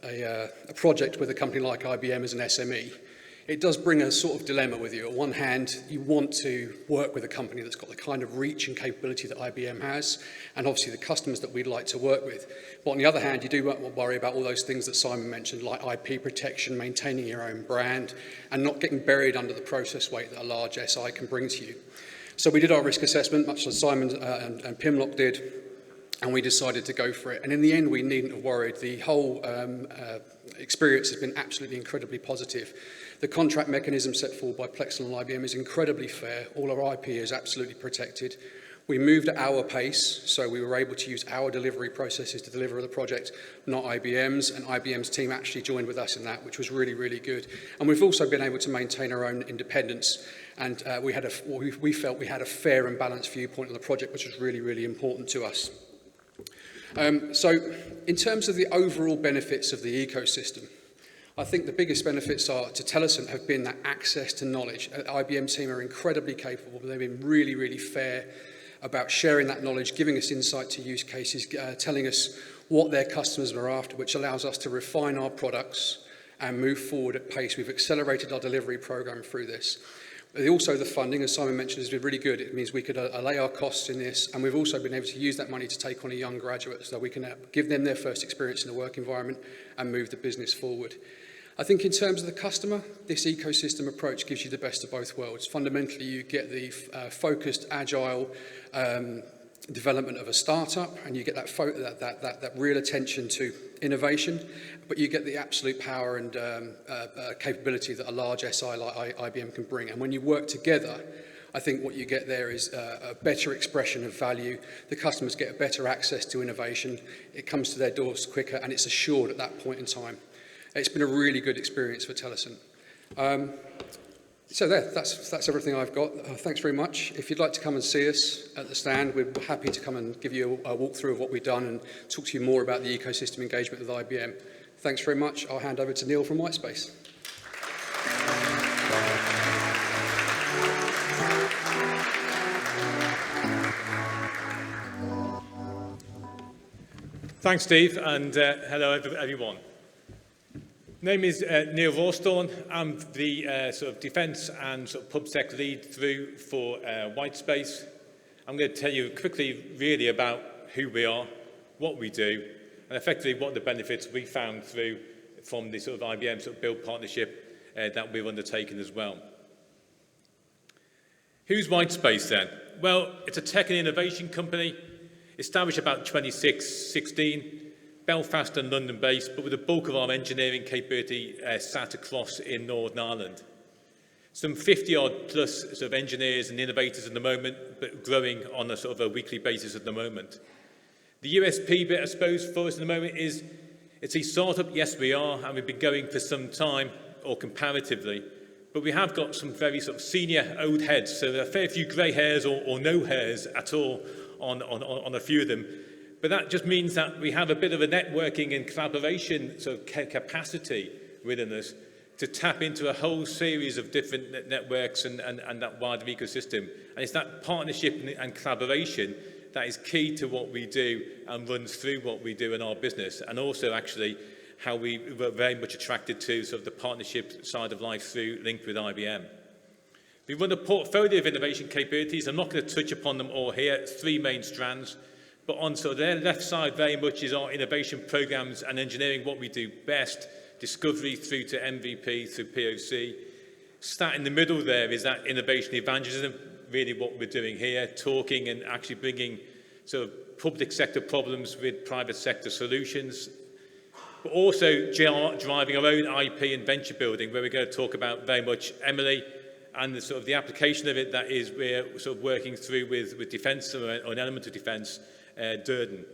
a project with a company like IBM as an SME, it does bring a sort of dilemma with you. On one hand, you want to work with a company that's got the kind of reach and capability that IBM has, and obviously the customers that we'd like to work with. But on the other hand, you do worry about all those things that Simon mentioned, like IP protection, maintaining your own brand, and not getting buried under the process weight that a large SI can bring to you. So we did our risk assessment, much as Simon and Pimlock did, and we decided to go for it. And in the end, we needn't have worried. The whole experience has been absolutely incredibly positive. The contract mechanism set forward by Plexel and IBM is incredibly fair. All our IP is absolutely protected. We moved at our pace, so we were able to use our delivery processes to deliver the project, not IBM's, and IBM's team actually joined with us in that, which was really, really good. And we've also been able to maintain our own independence, and we felt we had a fair and balanced viewpoint on the project, which was really, really important to us. So in terms of the overall benefits of the ecosystem, I think the biggest benefits are to Telecent have been that access to knowledge. IBM team are incredibly capable, but they've been really, really fair about sharing that knowledge, giving us insight to use cases, telling us what their customers are after, which allows us to refine our products and move forward at pace. We've accelerated our delivery program through this. Also, the funding, as Simon mentioned, has been really good. It means we could allay our costs in this, and we've also been able to use that money to take on a young graduate so we can give them their first experience in the work environment and move the business forward. I think in terms of the customer, this ecosystem approach gives you the best of both worlds. Fundamentally, you get the focused, agile development of a startup, and you get that real attention to innovation, but you get the absolute power and capability that a large SI like IBM can bring. And when you work together, I think what you get there is a better expression of value. The customers get a better access to innovation. It comes to their doors quicker, and it's assured at that point in time. It's been a really good experience for Telecent. So that's everything I've got. Thanks very much. If you'd like to come and see us at the stand, we're happy to come and give you a walkthrough of what we've done and talk to you more about the ecosystem engagement with IBM. Thanks very much. I'll hand over to Neil from Whitespace. Thanks, Steve, and hello, everyone. Name is Neil Rawstorn. I'm the sort of defence and sort of PubSec lead through for Whitespace. I'm going to tell you quickly, really, about who we are, what we do, and effectively what the benefits we found through from the sort of IBM sort of build partnership that we've undertaken as well. Who's Whitespace then? Well, it's a tech and innovation company established about 2016. Belfast and London based, but with the bulk of our engineering capability sat across in Northern Ireland. Some 50-odd plus sort of engineers and innovators at the moment, but growing on a sort of a weekly basis at the moment. The USP bit, I suppose, for us at the moment is it's a startup. Yes, we are, and we've been going for some time, or comparatively, but we have got some very sort of senior old heads, so there are a fair few grey hairs or no hairs at all on a few of them. But that just means that we have a bit of a networking and collaboration sort of capacity within us to tap into a whole series of different networks and that wider ecosystem. And it's that partnership and collaboration that is key to what we do and runs through what we do in our business. And also actually how we were very much attracted to sort of the partnership side of life through linked with IBM. We run a portfolio of innovation capabilities. I'm not going to touch upon them all here. 3 main strands. But on so their left side very much is our innovation programs and engineering, what we do best, discovery through to MVP, through POC. Sat in the middle there is that innovation evangelism, really what we're doing here, talking and actually bringing sort of public sector problems with private sector solutions. But also driving our own IP and venture building, where we're going to talk about very much Emily and the sort of the application of it that is we're sort of working through with defence or an element of defence. Durden.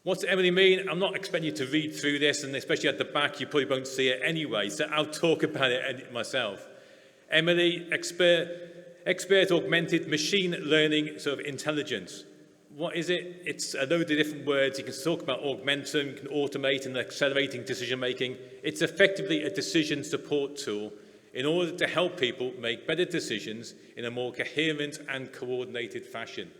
What's Emily mean? I'm not expecting you to read through this, and especially at the back, you probably won't see it anyway, so I'll talk about it myself. Emily, expert augmented machine learning sort of intelligence. What is it? It's a load of different words. You can talk about augmenting, you can automate and accelerating decision making. It's effectively a decision support tool in order to help people make better decisions in a more coherent and coordinated fashion.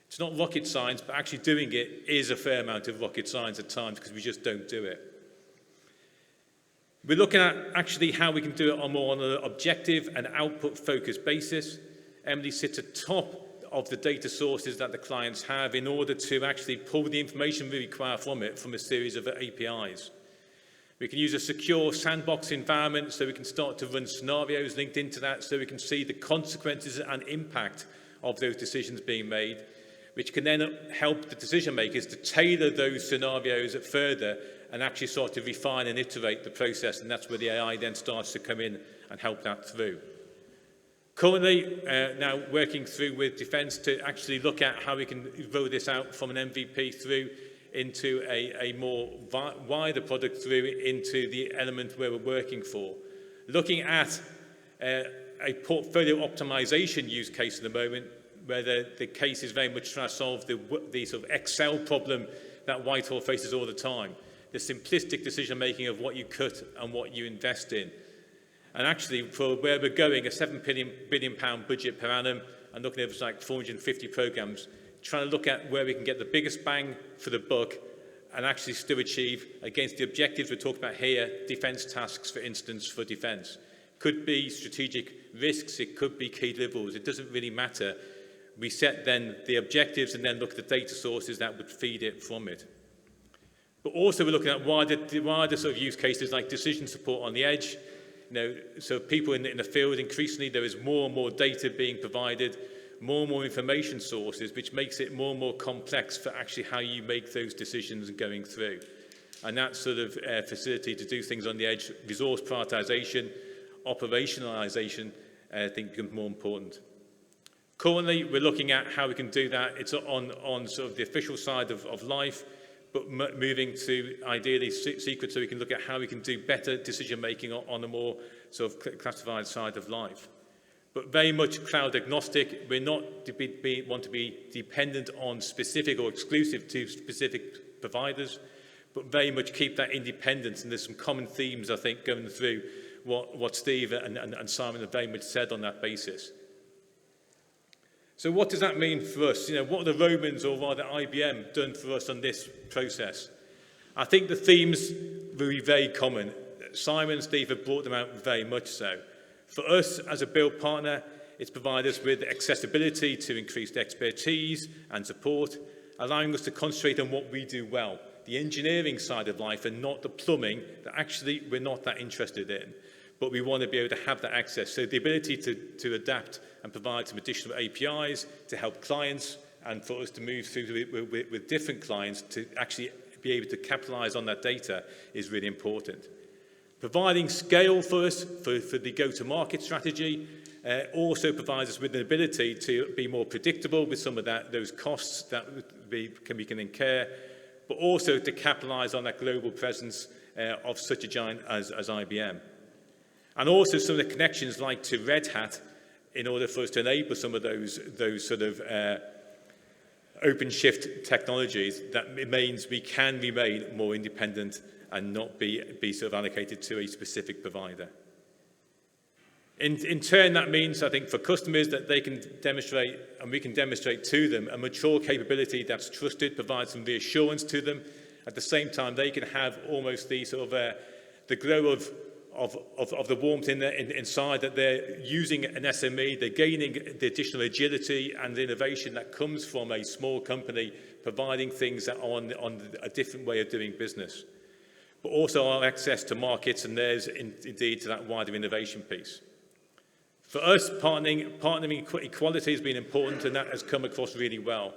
It's not rocket science, but actually doing it is a fair amount of rocket science at times because we just don't do it. We're looking at actually how we can do it on an objective and output-focused basis. Emily sits atop of the data sources that the clients have in order to actually pull the information we require from it from a series of APIs. We can use a secure sandbox environment so we can start to run scenarios linked into that so we can see the consequences and impact of those decisions being made, which can then help the decision makers to tailor those scenarios further and actually start to refine and iterate the process, and that's where the AI then starts to come in and help that through. Currently, now working through with Defence to actually look at how we can roll this out from an MVP through into a more wider product through into the element where we're working for. Looking at a portfolio optimization use case at the moment, where the case is very much trying to solve the sort of Excel problem that Whitehall faces all the time. The simplistic decision-making of what you cut and what you invest in. And actually, for where we're going, a £7 billion budget per annum, and looking at like 450 programmes, trying to look at where we can get the biggest bang for the buck and actually still achieve against the objectives we're talking about here, defence tasks, for instance, for defence. Could be strategic risks, it could be key deliverables, it doesn't really matter. We set then the objectives and then look at the data sources that would feed it from it. But also we're looking at wider sort of use cases like decision support on the edge. So people in the field, increasingly there is more and more data being provided, more and more information sources, which makes it more and more complex for actually how you make those decisions going through. And that sort of facility to do things on the edge, resource prioritisation, operationalisation, I think becomes more important. Currently, we're looking at how we can do that. It's on sort of the official side of life, but moving to ideally secret, so we can look at how we can do better decision-making on a more sort of classified side of life. But very much cloud agnostic. We're not want to be dependent on specific or exclusive to specific providers, but very much keep that independence. And there's some common themes, I think, going through what Steve and Simon have very much said on that basis. So what does that mean for us? What have the Romans, or rather IBM, done for us on this process? I think the themes will be very common. Simon and Steve have brought them out very much so. For us, as a build partner, it's provided us with accessibility to increased expertise and support, allowing us to concentrate on what we do well, the engineering side of life and not the plumbing that actually we're not that interested in. But we want to be able to have that access. So the ability to adapt and provide some additional APIs to help clients, and for us to move through with different clients to actually be able to capitalize on that data is really important. Providing scale for us for the go-to-market strategy also provides us with an ability to be more predictable with some of those costs that we can incur, but also to capitalize on that global presence of such a giant as IBM. And also some of the connections like to Red Hat, in order for us to enable some of those sort of OpenShift technologies, that means we can remain more independent and not be sort of allocated to a specific provider. In turn, that means, I think, for customers that they can demonstrate, and we can demonstrate to them, a mature capability that's trusted, provide some reassurance to them. At the same time, they can have almost the sort of the glow of the warmth inside, that they're using an SME, they're gaining the additional agility and the innovation that comes from a small company providing things that are on a different way of doing business. But also our access to markets, and there's indeed to that wider innovation piece. For us, partnering equality has been important, and that has come across really well.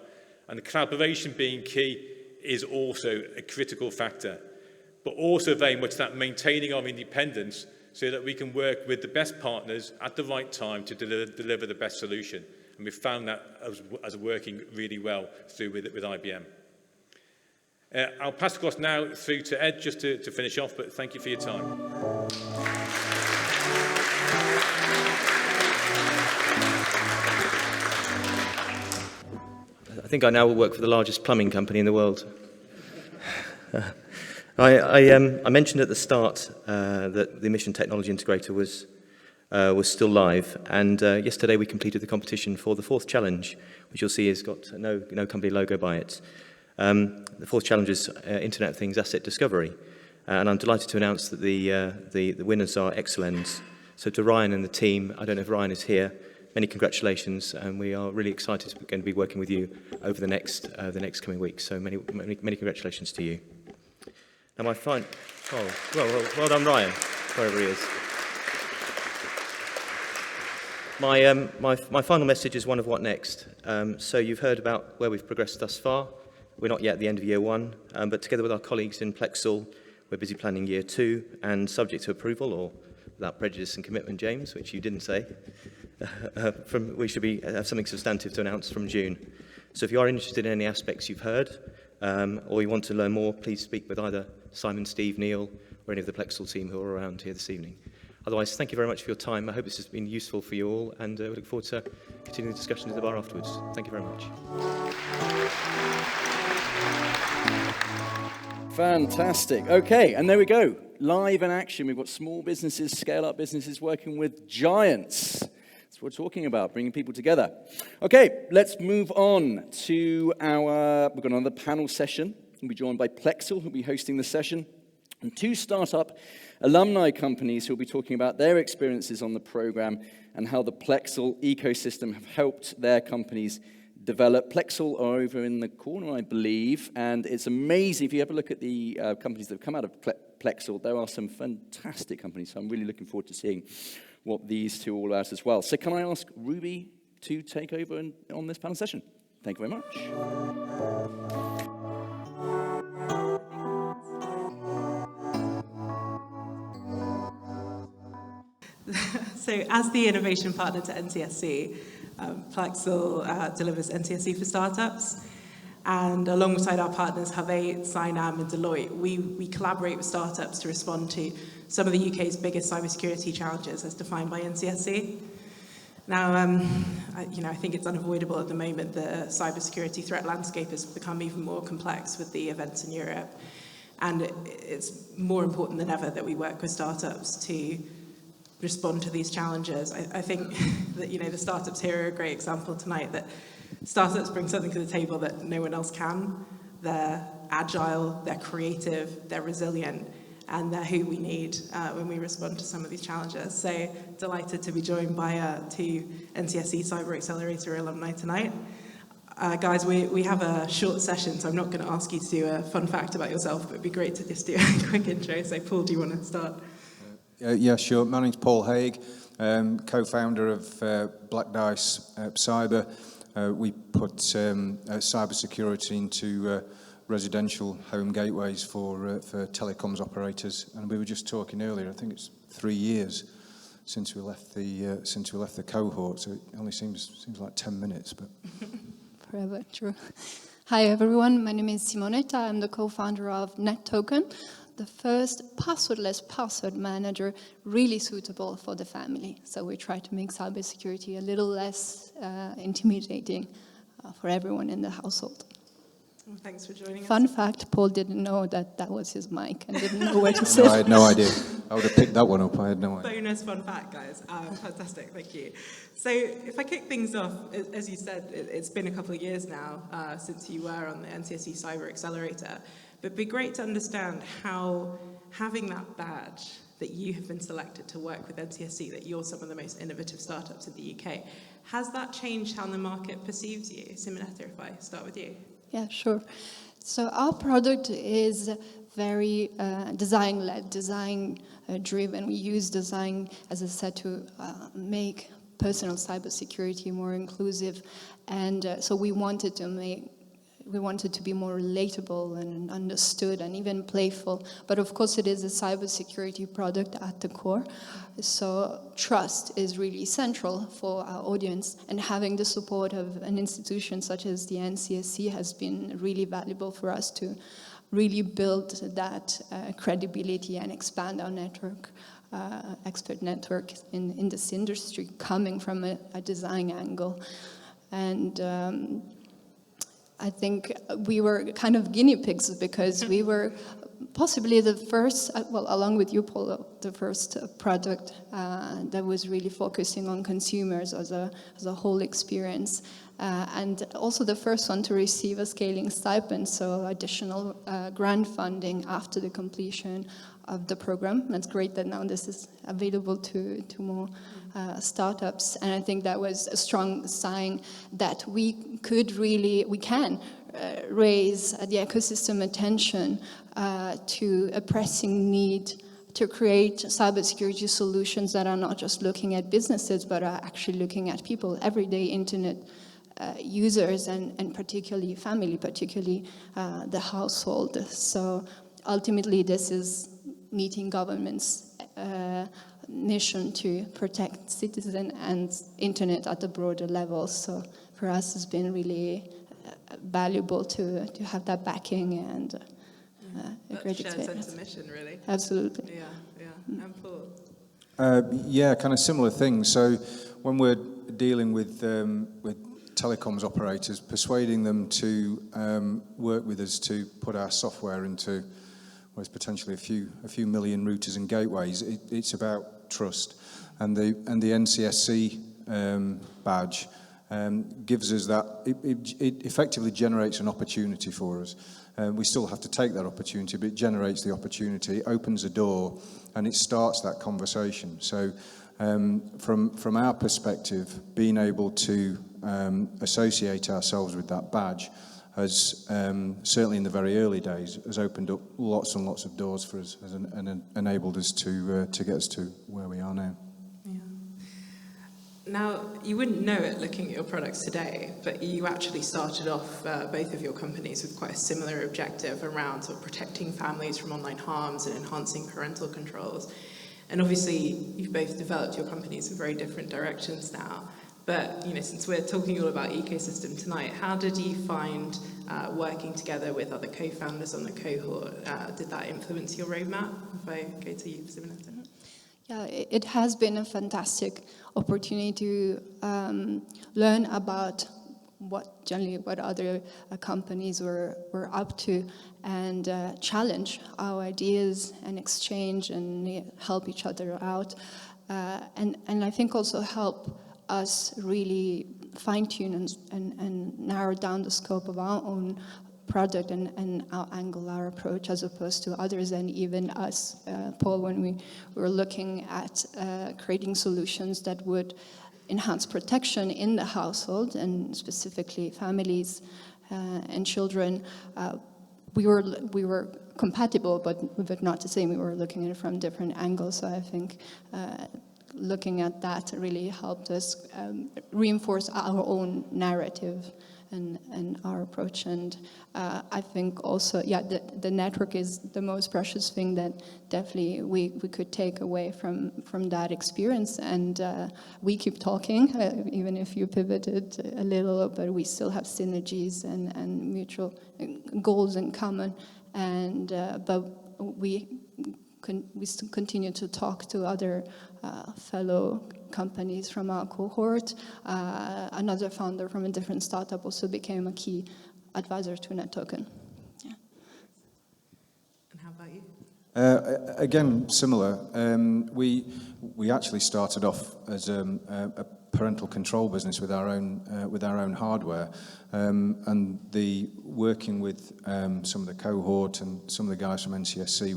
And the collaboration being key is also a critical factor. But also very much that maintaining our independence so that we can work with the best partners at the right time to deliver the best solution. And we've found that as working really well through with IBM. I'll pass across now through to Ed just to finish off, but thank you for your time. I think I now work for the largest plumbing company in the world. I mentioned at the start that the Immersion Technology Integrator was still live, and yesterday we completed the competition for the fourth challenge, which you'll see has got no company logo by it. The fourth challenge is Internet of Things Asset Discovery, and I'm delighted to announce that the winners are Excellence. So to Ryan and the team, I don't know if Ryan is here, many congratulations, and we are really excited we're going to be working with you over the next coming weeks. So many congratulations to you. Now well done, Ryan, wherever he is. My final message is one of what next. So you've heard about where we've progressed thus far. We're not yet at the end of year one, but together with our colleagues in Plexel, we're busy planning year two, and subject to approval, or without prejudice and commitment, James, which you didn't say, we should have something substantive to announce from June. So if you are interested in any aspects you've heard, or you want to learn more, please speak with either Simon, Steve, Neil, or any of the Plexel team who are around here this evening. Otherwise, thank you very much for your time. I hope this has been useful for you all, and we look forward to continuing the discussion at the bar afterwards. Thank you very much. Fantastic. Okay, and there we go. Live in action. We've got small businesses, scale-up businesses working with giants. That's what we're talking about, bringing people together. Okay, let's move on to we've got another panel session. We'll be joined by Plexel, who'll be hosting the session, and 2 startup alumni companies who'll be talking about their experiences on the program and how the Plexel ecosystem have helped their companies develop. Plexel are over in the corner, I believe, and it's amazing. If you ever look at the companies that have come out of Plexel, there are some fantastic companies, so I'm really looking forward to seeing what these two are all about as well. So can I ask Ruby to take over on this panel session? Thank you very much. So as the innovation partner to NCSC, Plexel delivers NCSC for startups. And alongside our partners, Have8, CyNam, and Deloitte, we collaborate with startups to respond to some of the UK's biggest cybersecurity challenges as defined by NCSC. Now, I think it's unavoidable at the moment the cybersecurity threat landscape has become even more complex with the events in Europe. And it's more important than ever that we work with startups to respond to these challenges. I think that, the startups here are a great example tonight that startups bring something to the table that no one else can. They're agile, they're creative, they're resilient, and they're who we need when we respond to some of these challenges. So delighted to be joined by 2 NCSC Cyber Accelerator alumni tonight. Guys, we have a short session, so I'm not going to ask you to do a fun fact about yourself, but it'd be great to just do a quick intro. So Paul, do you want to start? Yeah, sure. My name's Paul Haig, co-founder of Black Dice Cyber. We put cyber security into residential home gateways for telecoms operators, and we were just talking earlier. I think it's 3 years since we left the cohort, so it only seems like 10 minutes, but forever. True. Hi everyone. My name is Simonetta. I'm the co-founder of NetToken, the first passwordless password manager really suitable for the family. So we try to make cybersecurity a little less intimidating for everyone in the household. Well, thanks for joining us. Fun fact, Paul didn't know that was his mic and didn't know where to sit. No, I had no idea. I would have picked that one up. I had no idea. Bonus fun fact, guys. Fantastic, thank you. So if I kick things off, as you said, it's been a couple of years now since you were on the NCSC Cyber Accelerator. But it'd be great to understand how having that badge that you have been selected to work with NCSC, that you're some of the most innovative startups in the UK, has that changed how the market perceives you? Simonetta, if I start with you. Yeah, sure. So our product is very design-led, design-driven. We use design, as I said, to make personal cybersecurity more inclusive. And so we wanted to be more relatable and understood and even playful. But of course, it is a cybersecurity product at the core. So trust is really central for our audience. And having the support of an institution such as the NCSC has been really valuable for us to really build that credibility and expand our network, expert network in this industry, coming from a design angle. And I think we were kind of guinea pigs because we were possibly the first, along with you, Paul, the first product that was really focusing on consumers as a whole experience. And also the first one to receive a scaling stipend, so additional grant funding after the completion of the program. That's great that now this is available to more startups, and I think that was a strong sign that we can raise the ecosystem attention to a pressing need to create cybersecurity solutions that are not just looking at businesses, but are actually looking at people, everyday internet users, and particularly family, particularly the household. So ultimately, this is meeting government's mission to protect citizens and internet at a broader level. So for us, it's been really valuable to have that backing and a great experience. Shared sense of mission, really. Absolutely. Yeah. And Paul? Yeah, kind of similar things. So when we're dealing with telecoms operators, persuading them to work with us to put our software into well, it's potentially a few million routers and gateways. It's about trust, and the NCSC badge gives us that. It effectively generates an opportunity for us. We still have to take that opportunity, but it generates the opportunity, it opens a door, and it starts that conversation. So from our perspective, being able to associate ourselves with that badge has, certainly in the very early days, has opened up lots and lots of doors for us and enabled us to get us to where we are now. Now, you wouldn't know it looking at your products today, but you actually started off both of your companies with quite a similar objective around sort of protecting families from online harms and enhancing parental controls. And obviously, you've both developed your companies in very different directions now. But, you know, since we're talking all about ecosystem tonight, how did you find working together with other co-founders on the cohort? Did that influence your roadmap? If I go to you, Simonetta. Yeah, it has been a fantastic opportunity to learn about what other companies were up to and challenge our ideas and exchange and help each other out. And I think also help us really fine-tune and narrow down the scope of our own product and our angle, our approach, as opposed to others and even us, Paul, when we were looking at creating solutions that would enhance protection in the household and specifically families and children. We were compatible, but not the same. We were looking at it from different angles. So I think looking at that really helped us reinforce our own narrative and our approach. And I think also, the network is the most precious thing that definitely we could take away from that experience. And we keep talking, even if you pivoted a little, but we still have synergies and mutual goals in common. And but we still continue to talk to other fellow companies from our cohort. Another founder from a different startup also became a key advisor to NetToken. Yeah. And how about you? Again, similar. We actually started off as a parental control business with our own hardware, and the working with some of the cohort and some of the guys from NCSC,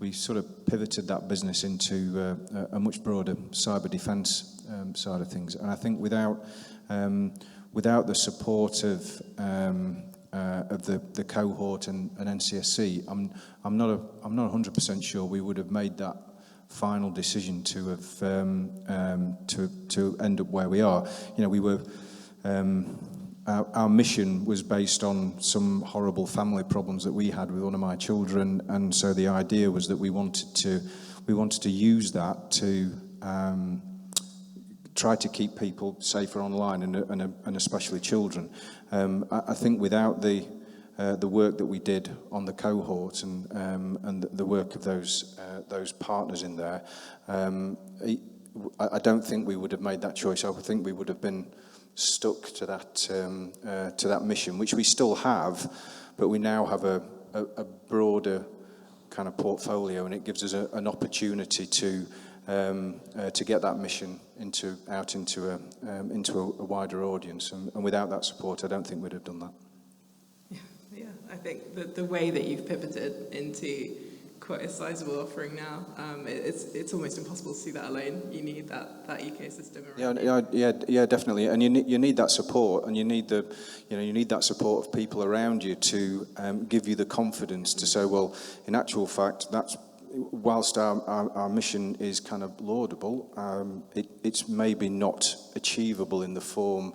we sort of pivoted that business into a much broader cyber defence side of things. And I think without the support of the cohort and NCSC, I'm not 100% sure we would have made that final decision to have to end up where we are. You know, we were. Our mission was based on some horrible family problems that we had with one of my children, and so the idea was that we wanted to use that to try to keep people safer online, and especially children. I think without the work that we did on the cohort and the work of those partners in there, I don't think we would have made that choice. I would think we would have been stuck to that mission, which we still have, but we now have a broader kind of portfolio, and it gives us an opportunity to get that mission out into a wider audience. And without that support, I don't think we'd have done that. Yeah, I think that the way that you've pivoted into quite a sizable offering now, it's almost impossible to see that alone. You need that ecosystem around. Yeah, definitely. And you need that support, and you need that support of people around you to give you the confidence to say, well, in actual fact, that's whilst our mission is kind of laudable, it's maybe not achievable in the form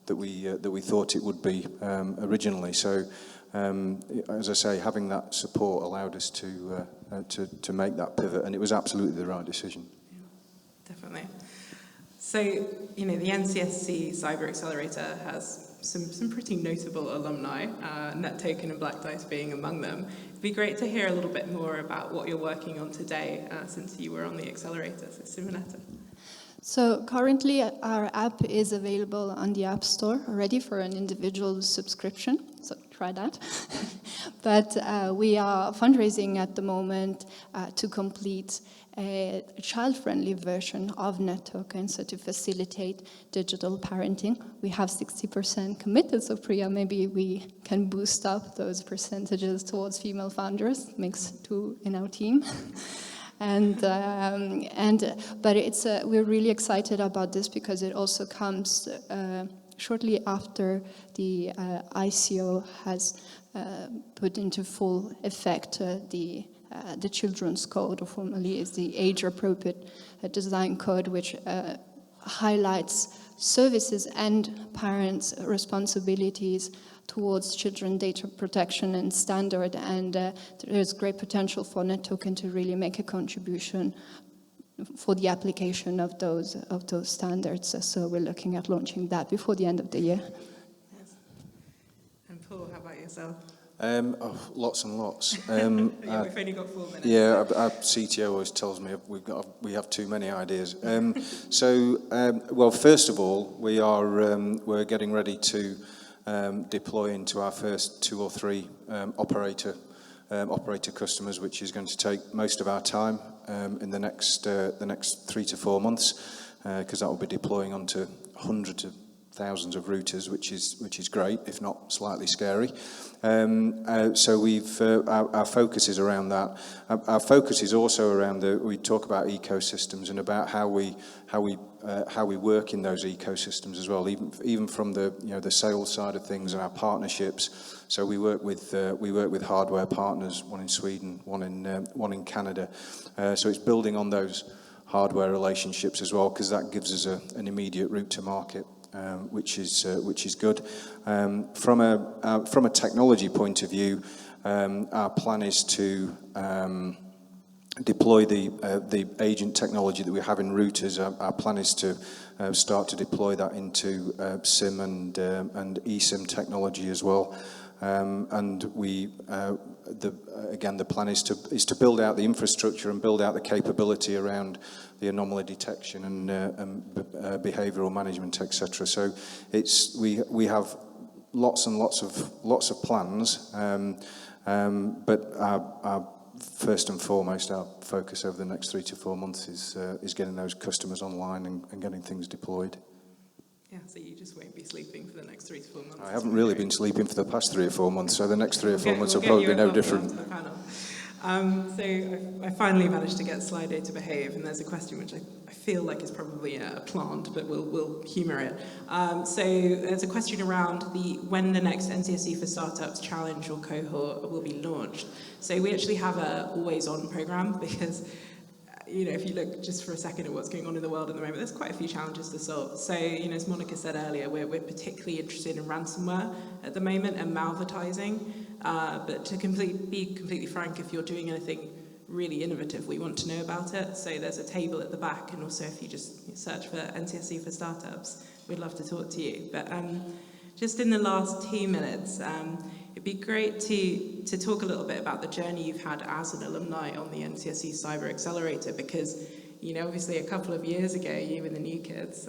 that we thought it would be originally. So, as I say, having that support allowed us to make that pivot, and it was absolutely the right decision. Yeah, definitely. So, the NCSC Cyber Accelerator has some pretty notable alumni, NetToken and Black Dice being among them. It'd be great to hear a little bit more about what you're working on today since you were on the accelerator. So Simonetta. So currently our app is available on the App Store already for an individual subscription, so try that. But we are fundraising at the moment to complete a child-friendly version of NetToken, so to facilitate digital parenting. We have 60% committed, so Priya, maybe we can boost up those percentages towards female founders, makes 2 in our team. But we're really excited about this because it also comes shortly after the ICO has put into full effect the Children's Code, or formerly is the Age-Appropriate Design Code, which highlights services and parents' responsibilities towards children data protection and standard, and there's great potential for NetToken to really make a contribution for the application of those standards. So we're looking at launching that before the end of the year. Yes. And Paul, how about yourself? Lots and lots. Yeah, we've only got 4 minutes. Yeah, our CTO always tells me we have too many ideas. Well, first of all, we're getting ready to deploy into our first 2 or 3 operator customers, which is going to take most of our time in the next 3 to 4 months, because that will be deploying onto hundreds of thousands of routers, which is great, if not slightly scary. So our focus is around that. Our focus is also around we talk about ecosystems and about how we work in those ecosystems as well, even from the sales side of things and our partnerships. So we work with hardware partners, one in Sweden, one in Canada. So it's building on those hardware relationships as well, because that gives us an immediate route to market. Which is good. From a technology point of view, our plan is to deploy the agent technology that we have in routers. Our plan is to start to deploy that into SIM and eSIM technology as well. And the plan is to build out the infrastructure and build out the capability around the anomaly detection and behavioural management, etc. So we have lots and lots of plans, but our first and foremost, our focus over the next 3 to 4 months is getting those customers online and getting things deployed. Yeah, so you just won't be sleeping for the next 3 to 4 months. I haven't really been sleeping for the past 3 or 4 months, so the next 3 or 4 months will probably be no different. So I finally managed to get Slido to behave, and there's a question which I feel like is probably a plant, but we'll humour it. So there's a question around when the next NCSE for Startups Challenge or cohort will be launched. So we actually have a always-on programme because if you look just for a second at what's going on in the world at the moment, there's quite a few challenges to solve. So, as Monica said earlier, we're particularly interested in ransomware at the moment and malvertising. But to be completely frank, if you're doing anything really innovative, we want to know about it. So there's a table at the back, and also if you just search for NCSE for Startups, we'd love to talk to you. But just in the last 2 minutes, it'd be great to talk a little bit about the journey you've had as an alumni on the NCSE Cyber Accelerator, because obviously a couple of years ago, you were the new kids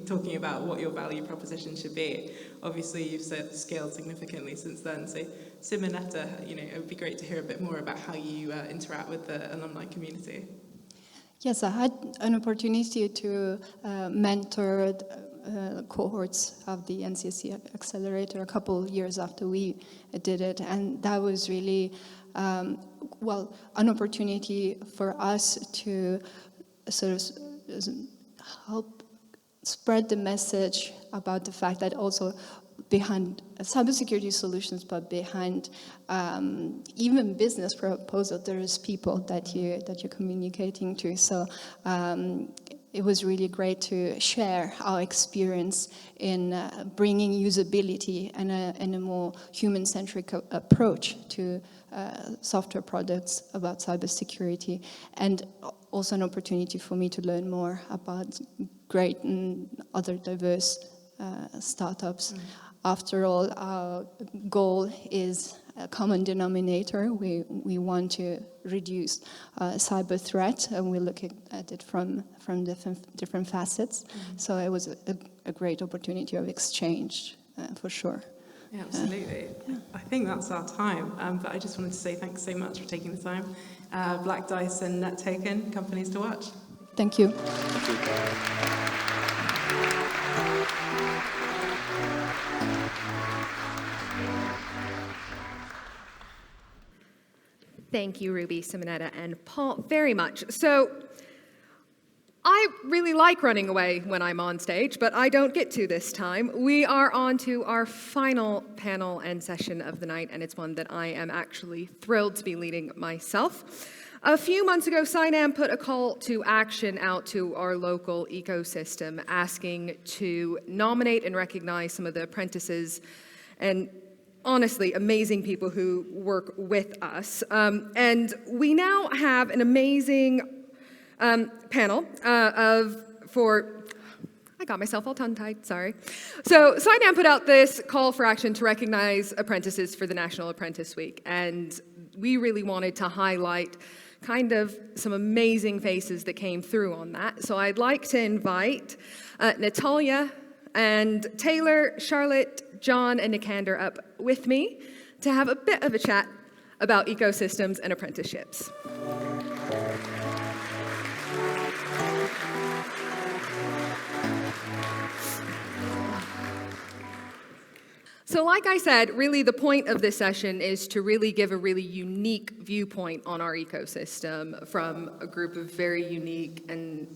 talking about what your value proposition should be. Obviously, you've scaled significantly since then. So, Simonetta, it would be great to hear a bit more about how you interact with the alumni community. Yes, I had an opportunity to mentor cohorts of the NCSE Accelerator a couple of years after we did it, and that was really an opportunity for us to sort of help spread the message about the fact that also behind cybersecurity solutions, but behind even business proposal, there is people that you're communicating to. So it was really great to share our experience in bringing usability and a more human-centric approach to software products about cybersecurity, and also an opportunity for me to learn more about great and other diverse startups. After all, our goal is a common denominator. We want to reduce cyber threat, and we look at it from different facets. So it was a great opportunity of exchange, for sure. Yeah, absolutely. I think that's our time, but I just wanted to say thanks so much for taking the time. Black Dice and Net Token, companies to watch. Thank you. Thank you, Ruby, Simonetta, and Paul, very much. So, I really like running away when I'm on stage, but I don't get to this time. We are on to our final panel and session of the night, and it's one that I am actually thrilled to be leading myself. A few months ago, CyNam put a call to action out to our local ecosystem, asking to nominate and recognize some of the apprentices and honestly amazing people who work with us. And we now have an amazing panel I got myself all tongue-tied, sorry. So CyNam put out this call for action to recognize apprentices for the National Apprentice Week, and we really wanted to highlight kind of some amazing faces that came through on that. So I'd like to invite Natalia and Taylor, Charlotte, John, and Nikander up with me to have a bit of a chat about ecosystems and apprenticeships. So like I said, really the point of this session is to really give a really unique viewpoint on our ecosystem from a group of very unique and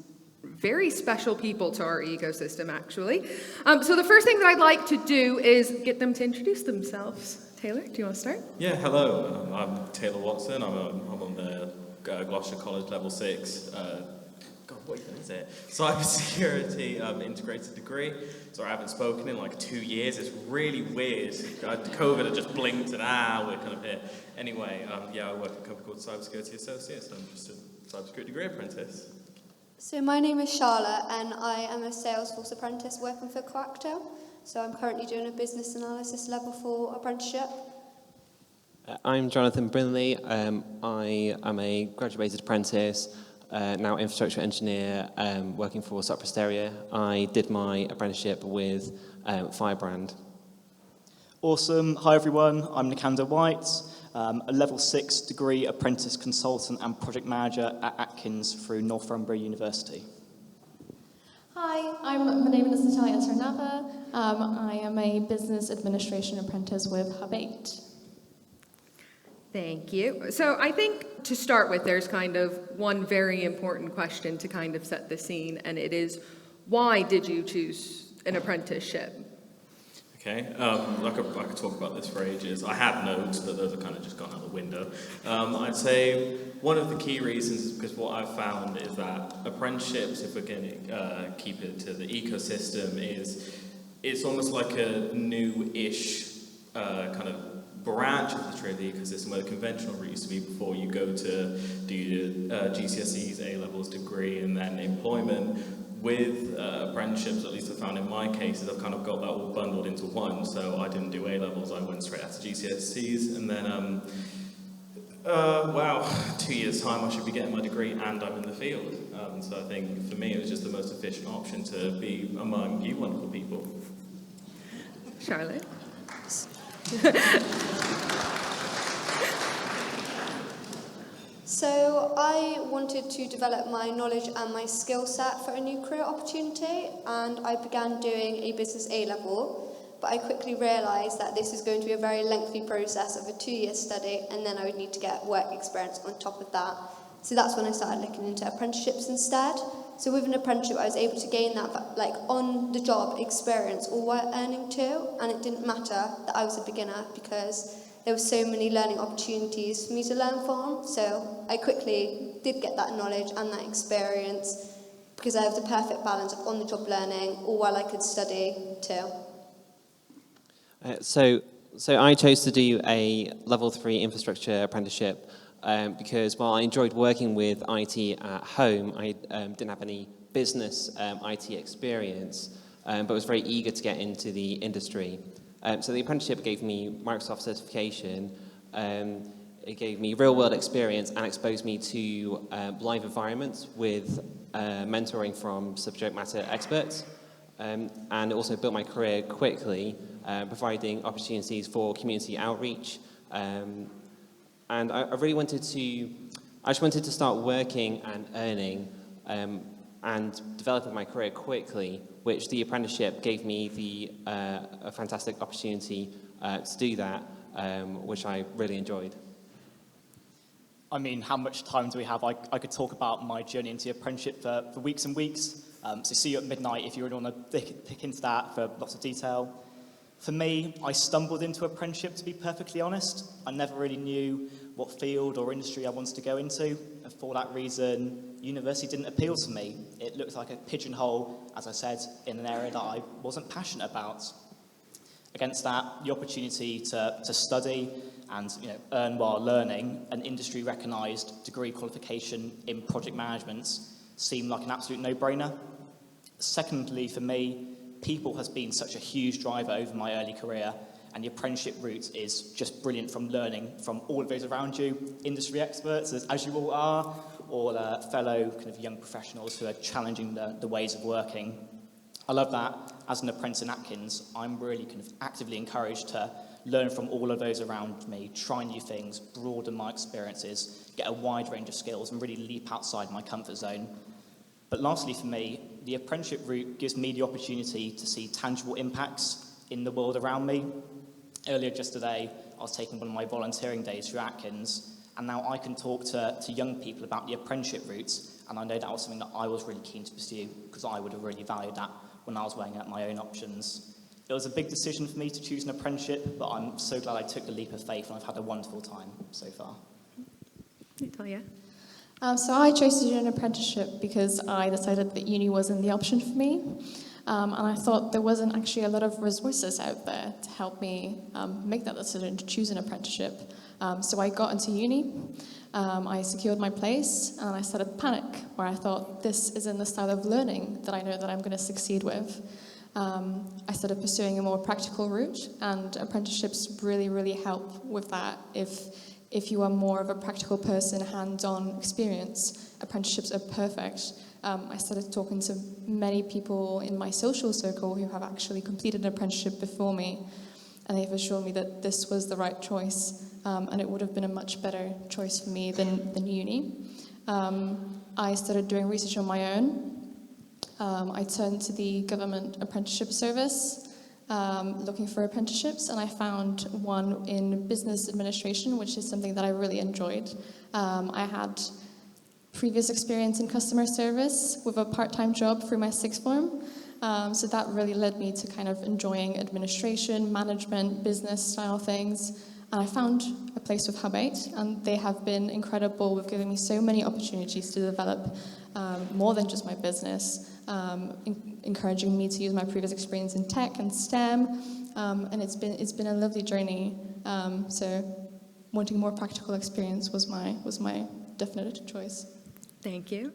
very special people to our ecosystem, actually. So the first thing that I'd like to do is get them to introduce themselves. Taylor, do you want to start? Yeah, hello. I'm Taylor Watson. I'm on the Gloucester College Level 6 what even is it? Cybersecurity integrated degree. So I haven't spoken in like 2 years. It's really weird. COVID had just blinked and we're kind of here. Anyway, I work at a company called Cybersecurity Associates. I'm just a cybersecurity degree apprentice. So my name is Charlotte and I am a Salesforce apprentice working for Coacto. So I'm currently doing a business analysis level 4 apprenticeship. I'm Jonathan Brinley. I am a graduated apprentice. Now infrastructure engineer working for Apprentice. I did my apprenticeship with Firebrand. Awesome. Hi everyone, I'm Nikander White, a level 6 degree apprentice consultant and project manager at Atkins through Northumbria University. Hi, my name is Natalia Sarnava. I am a business administration apprentice with Hub 8. Thank you. So I think to start with, there's kind of one very important question to kind of set the scene, and it is, why did you choose an apprenticeship? Okay, I could talk about this for ages. I had notes, but those are kind of just gone out the window. I'd say one of the key reasons is because what I've found is that apprenticeships, if we're going to keep it to the ecosystem, it's almost like a new-ish kind of branch of the trade ecosystem where the conventional route used to be before you go to do your GCSEs, A-levels degree, and then employment. With apprenticeships, at least I found in my cases, I've kind of got that all bundled into one. So I didn't do A-levels, I went straight after GCSEs, and then, 2 years' time I should be getting my degree and I'm in the field. So I think for me it was just the most efficient option to be among you wonderful people. Charlotte? So I wanted to develop my knowledge and my skill set for a new career opportunity, and I began doing a business A-level, but I quickly realised that this is going to be a very lengthy process of a 2-year study, and then I would need to get work experience on top of that. So that's when I started looking into apprenticeships instead. So with an apprenticeship, I was able to gain that like on-the-job experience all while earning too, and it didn't matter that I was a beginner because there were so many learning opportunities for me to learn from. So I quickly did get that knowledge and that experience because I have the perfect balance of on-the-job learning all while I could study too. So I chose to do a level 3 infrastructure apprenticeship because while I enjoyed working with IT at home, I didn't have any business IT experience. but was very eager to get into the industry. So the apprenticeship gave me Microsoft certification, it gave me real-world experience and exposed me to live environments with mentoring from subject matter experts, and it also built my career quickly, providing opportunities for community outreach. And I just wanted to start working and earning and developing my career quickly, which the apprenticeship gave me a fantastic opportunity to do that, which I really enjoyed. I mean, how much time do we have? I could talk about my journey into the apprenticeship for weeks and weeks. So see you at midnight if you really want to pick into that for lots of detail. For me, I stumbled into apprenticeship, to be perfectly honest. I never really knew what field or industry I wanted to go into. And for that reason, university didn't appeal to me. It looked like a pigeonhole, as I said, in an area that I wasn't passionate about. Against that, the opportunity to study and earn while learning an industry-recognised degree qualification in project management seemed like an absolute no-brainer. Secondly, for me, people has been such a huge driver over my early career, and the apprenticeship route is just brilliant from learning from all of those around you, industry experts, as you all are, or fellow kind of young professionals who are challenging the ways of working. I love that. As an apprentice in Atkins, I'm really kind of actively encouraged to learn from all of those around me, try new things, broaden my experiences, get a wide range of skills, and really leap outside my comfort zone. But lastly for me, the apprenticeship route gives me the opportunity to see tangible impacts in the world around me. Earlier just today, I was taking one of my volunteering days through Atkins, and now I can talk to young people about the apprenticeship routes, and I know that was something that I was really keen to pursue because I would have really valued that when I was weighing out my own options. It was a big decision for me to choose an apprenticeship, but I'm so glad I took the leap of faith, and I've had a wonderful time so far. Natalia? So I chose to do an apprenticeship because I decided that uni wasn't the option for me. And I thought there wasn't actually a lot of resources out there to help me make that decision to choose an apprenticeship. So I got into uni, I secured my place, and I started to panic, where I thought this isn't the style of learning that I know that I'm going to succeed with. I started pursuing a more practical route, and apprenticeships really help with that. If you are more of a practical person, hands-on experience, apprenticeships are perfect. I started talking to many people in my social circle who have actually completed an apprenticeship before me, and they've assured me that this was the right choice, and it would have been a much better choice for me than uni. I started doing research on my own. I turned to the government apprenticeship service, looking for apprenticeships, and I found one in business administration, which is something that I really enjoyed. I had previous experience in customer service with a part-time job through my sixth form, so that really led me to kind of enjoying administration, management, business style things. And I found a place with Hub 8, and they have been incredible with giving me so many opportunities to develop more than just my business, encouraging me to use my previous experience in tech and STEM, and it's been a lovely journey. So wanting more practical experience was my definite choice. Thank you.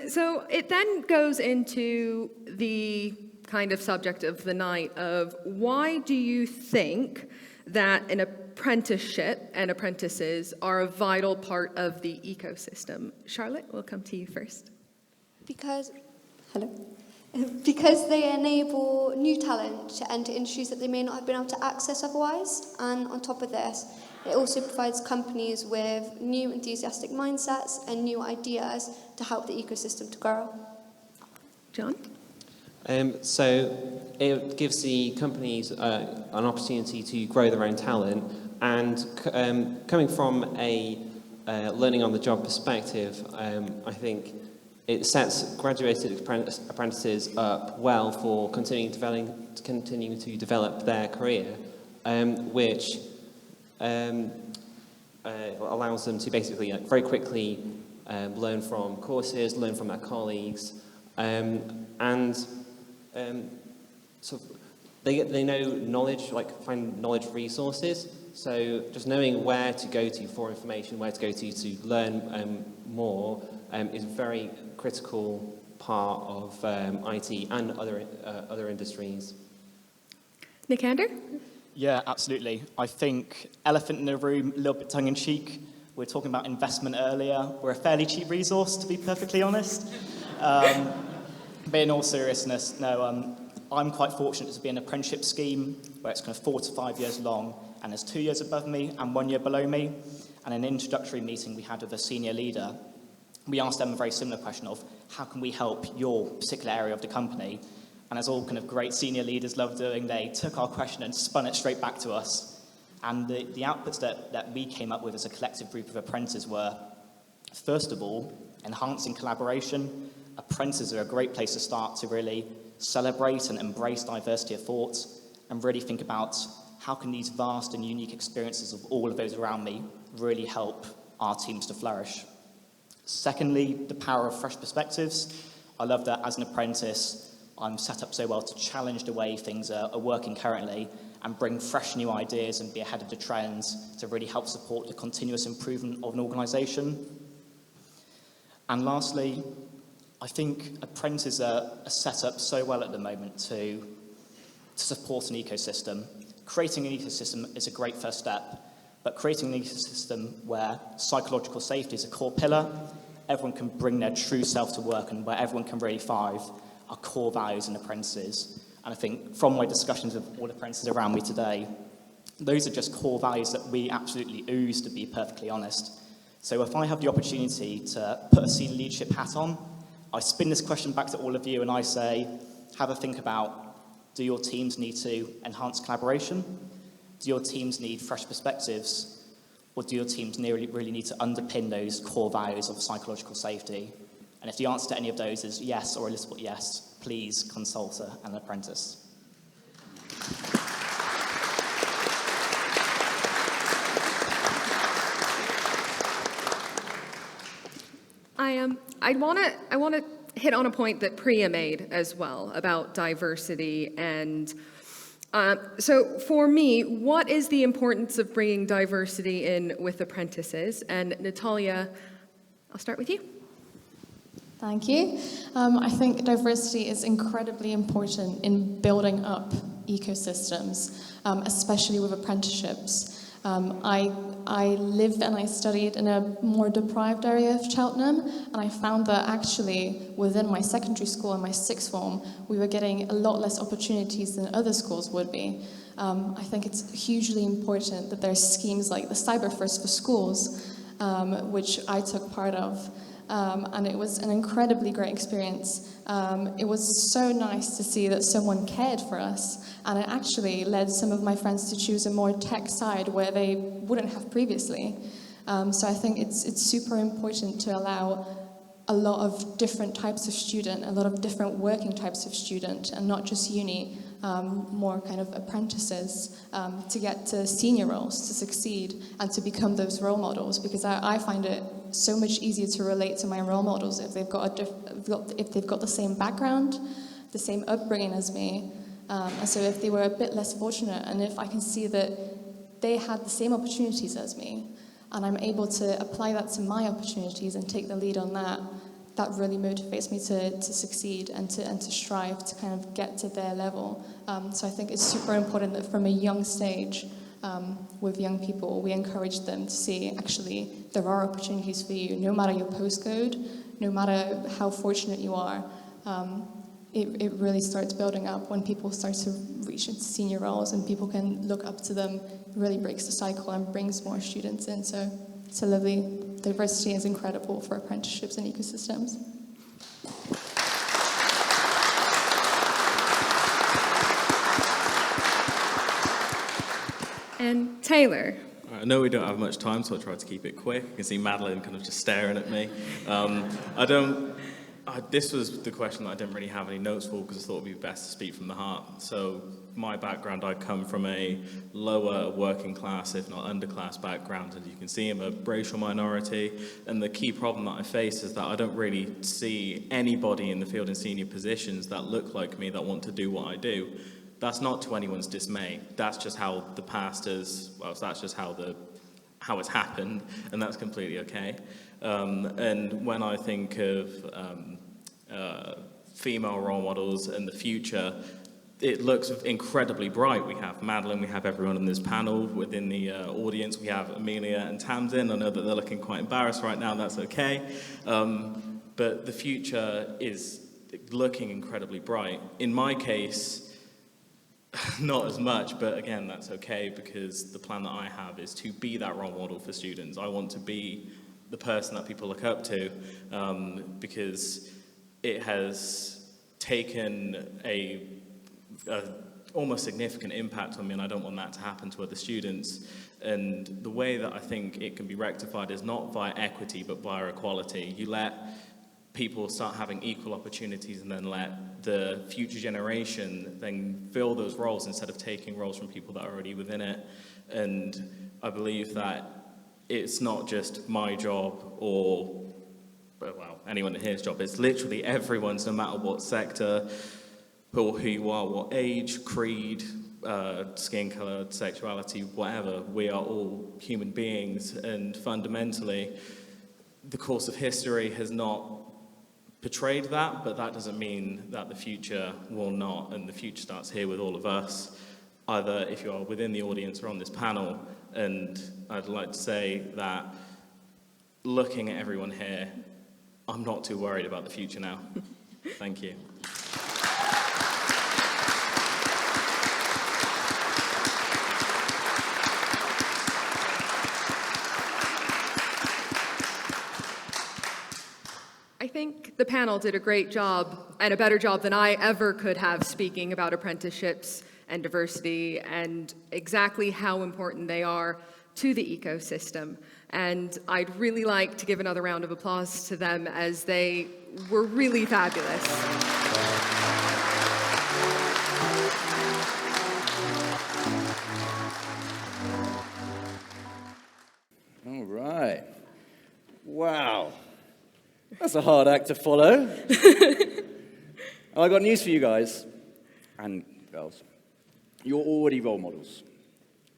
So it then goes into the kind of subject of the night of why do you think that an apprenticeship and apprentices are a vital part of the ecosystem? Charlotte, we'll come to you first. Because they enable new talent to enter industries that they may not have been able to access otherwise. And on top of this, it also provides companies with new enthusiastic mindsets and new ideas to help the ecosystem to grow. John? So it gives the companies an opportunity to grow their own talent, and coming from a learning on the job perspective, I think it sets graduated apprentices up well for continuing to develop their career, which allows them to basically very quickly learn from courses, learn from their colleagues, and sort of they know knowledge, find knowledge resources. So just knowing where to go to for information, where to go to learn more is a very critical part of IT and other industries. Nikander? Yeah, absolutely. I think elephant in the room, a little bit tongue-in-cheek. We were talking about investment earlier. We're a fairly cheap resource, to be perfectly honest. But in all seriousness, no, I'm quite fortunate to be in an apprenticeship scheme where it's kind of 4 to 5 years long, and there's 2 years above me and 1 year below me. And an introductory meeting we had with a senior leader, we asked them a very similar question of, how can we help your particular area of the company? And as all kind of great senior leaders love doing, they took our question and spun it straight back to us. And the outputs that we came up with as a collective group of apprentices were, first of all, enhancing collaboration. Apprentices are a great place to start to really celebrate and embrace diversity of thought and really think about how can these vast and unique experiences of all of those around me really help our teams to flourish. Secondly, the power of fresh perspectives. I love that as an apprentice, I'm set up so well to challenge the way things are working currently and bring fresh new ideas and be ahead of the trends to really help support the continuous improvement of an organisation. And lastly, I think apprentices are set up so well at the moment to support an ecosystem. Creating an ecosystem is a great first step, but creating an ecosystem where psychological safety is a core pillar, everyone can bring their true self to work and where everyone can really thrive are core values in apprentices. And I think from my discussions with all apprentices around me today, those are just core values that we absolutely ooze, to be perfectly honest. So if I have the opportunity to put a senior leadership hat on, I spin this question back to all of you and I say, have a think about, do your teams need to enhance collaboration? Do your teams need fresh perspectives? Or do your teams really need to underpin those core values of psychological safety? And if the answer to any of those is yes or a little bit yes, please consult an apprentice. I want to hit on a point that Priya made as well about diversity. And so for me, what is the importance of bringing diversity in with apprentices? And Natalia, I'll start with you. Thank you. I think diversity is incredibly important in building up ecosystems, especially with apprenticeships. I lived and I studied in a more deprived area of Cheltenham, and I found that actually within my secondary school and my sixth form, we were getting a lot less opportunities than other schools would be. I think it's hugely important that there's schemes like the Cyber First for Schools, which I took part of. And it was an incredibly great experience. It was so nice to see that someone cared for us, and it actually led some of my friends to choose a more tech side where they wouldn't have previously. So I think it's super important to allow a lot of different types of student, a lot of different working types of student, and not just uni, more kind of apprentices to get to senior roles, to succeed, and to become those role models, because I find it so much easier to relate to my role models if they've got the same background, the same upbringing as me, and so if they were a bit less fortunate, and if I can see that they had the same opportunities as me, and I'm able to apply that to my opportunities and take the lead on that, that really motivates me to succeed and to strive to kind of get to their level. So I think it's super important that from a young stage, with young people, we encourage them to see, actually, there are opportunities for you, no matter your postcode, no matter how fortunate you are. It really starts building up when people start to reach into senior roles and people can look up to them. It really breaks the cycle and brings more students in. So it's a lovely, diversity is incredible for apprenticeships and ecosystems. And Taylor. I know we don't have much time, so I'll try to keep it quick. You can see Madeline kind of just staring at me. This was the question that I didn't really have any notes for because I thought it would be best to speak from the heart. So my background, I come from a lower working class, if not underclass background. As you can see, I'm a racial minority. And the key problem that I face is that I don't really see anybody in the field in senior positions that look like me, that want to do what I do. That's not to anyone's dismay. That's just how the past is, well, that's just how it's happened, and that's completely okay. And when I think of female role models and the future, it looks incredibly bright. We have Madeline, we have everyone on this panel. Within the audience, we have Amelia and Tamsin. I know that they're looking quite embarrassed right now, that's okay. But the future is looking incredibly bright. In my case, not as much, but again, that's okay, because the plan that I have is to be that role model for students. I want to be the person that people look up to, because it has taken a almost significant impact on me, and I don't want that to happen to other students. And the way that I think it can be rectified is not via equity, but via equality. You let people start having equal opportunities, and then let the future generation then fill those roles instead of taking roles from people that are already within it. And I believe that it's not just my job or, well, anyone here's job. It's literally everyone's, no matter what sector, or who you are, what age, creed, skin color, sexuality, whatever. We are all human beings, and fundamentally, the course of history has not portrayed that, but that doesn't mean that the future will not, and the future starts here with all of us, either if you are within the audience or on this panel. And I'd like to say that looking at everyone here, I'm not too worried about the future now. Thank you. I think the panel did a great job, and a better job than I ever could have, speaking about apprenticeships and diversity and exactly how important they are to the ecosystem. And I'd really like to give another round of applause to them, as they were really fabulous. All right. Wow. That's a hard act to follow. I got news for you guys and girls. You're already role models.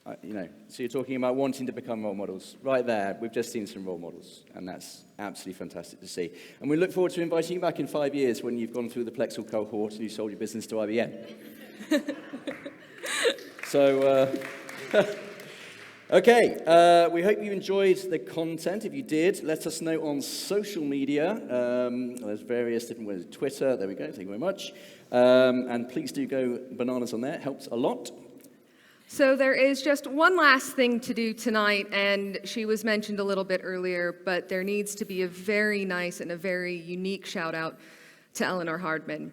So you're talking about wanting to become role models. Right there, we've just seen some role models, and that's absolutely fantastic to see. And we look forward to inviting you back in 5 years when you've gone through the Plexel cohort and you sold your business to IBM. Okay, we hope you enjoyed the content. If you did, let us know on social media. There's various different ways. Twitter, there we go, thank you very much. And please do go bananas on there, it helps a lot. So there is just one last thing to do tonight, and she was mentioned a little bit earlier, but there needs to be a very nice and a very unique shout out to Eleanor Hardman.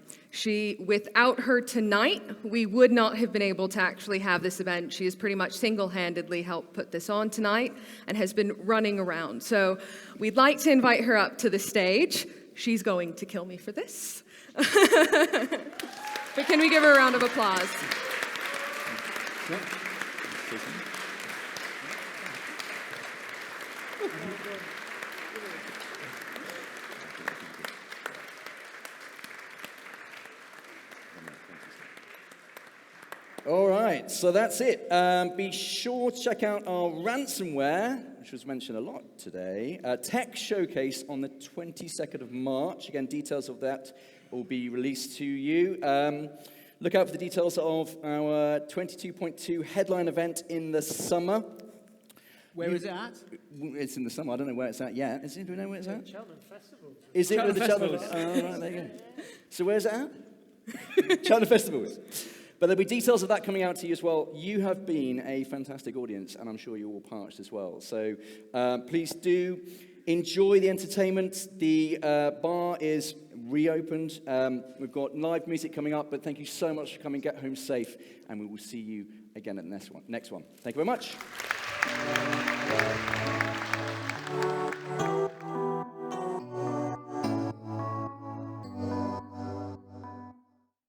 Without her tonight, we would not have been able to actually have this event. She has pretty much single-handedly helped put this on tonight and has been running around. So we'd like to invite her up to the stage. She's going to kill me for this. But can we give her a round of applause? All right, so that's it. Be sure to check out our ransomware, which was mentioned a lot today, tech showcase on the 22nd of March. Again, details of that will be released to you. Look out for the details of our 22.2 headline event in the summer. Where is it at? It's in the summer. I don't know where it's at yet. Do we know where it's at? Cheltenham Festival. Is it with the Cheltenham? Oh, right, there you go. So where's it at? Cheltenham Festival. But there'll be details of that coming out to you as well. You have been a fantastic audience, and I'm sure you're all parched as well. So please do enjoy the entertainment. The bar is reopened. We've got live music coming up, but thank you so much for coming. Get home safe, and we will see you again at the next one. Thank you very much.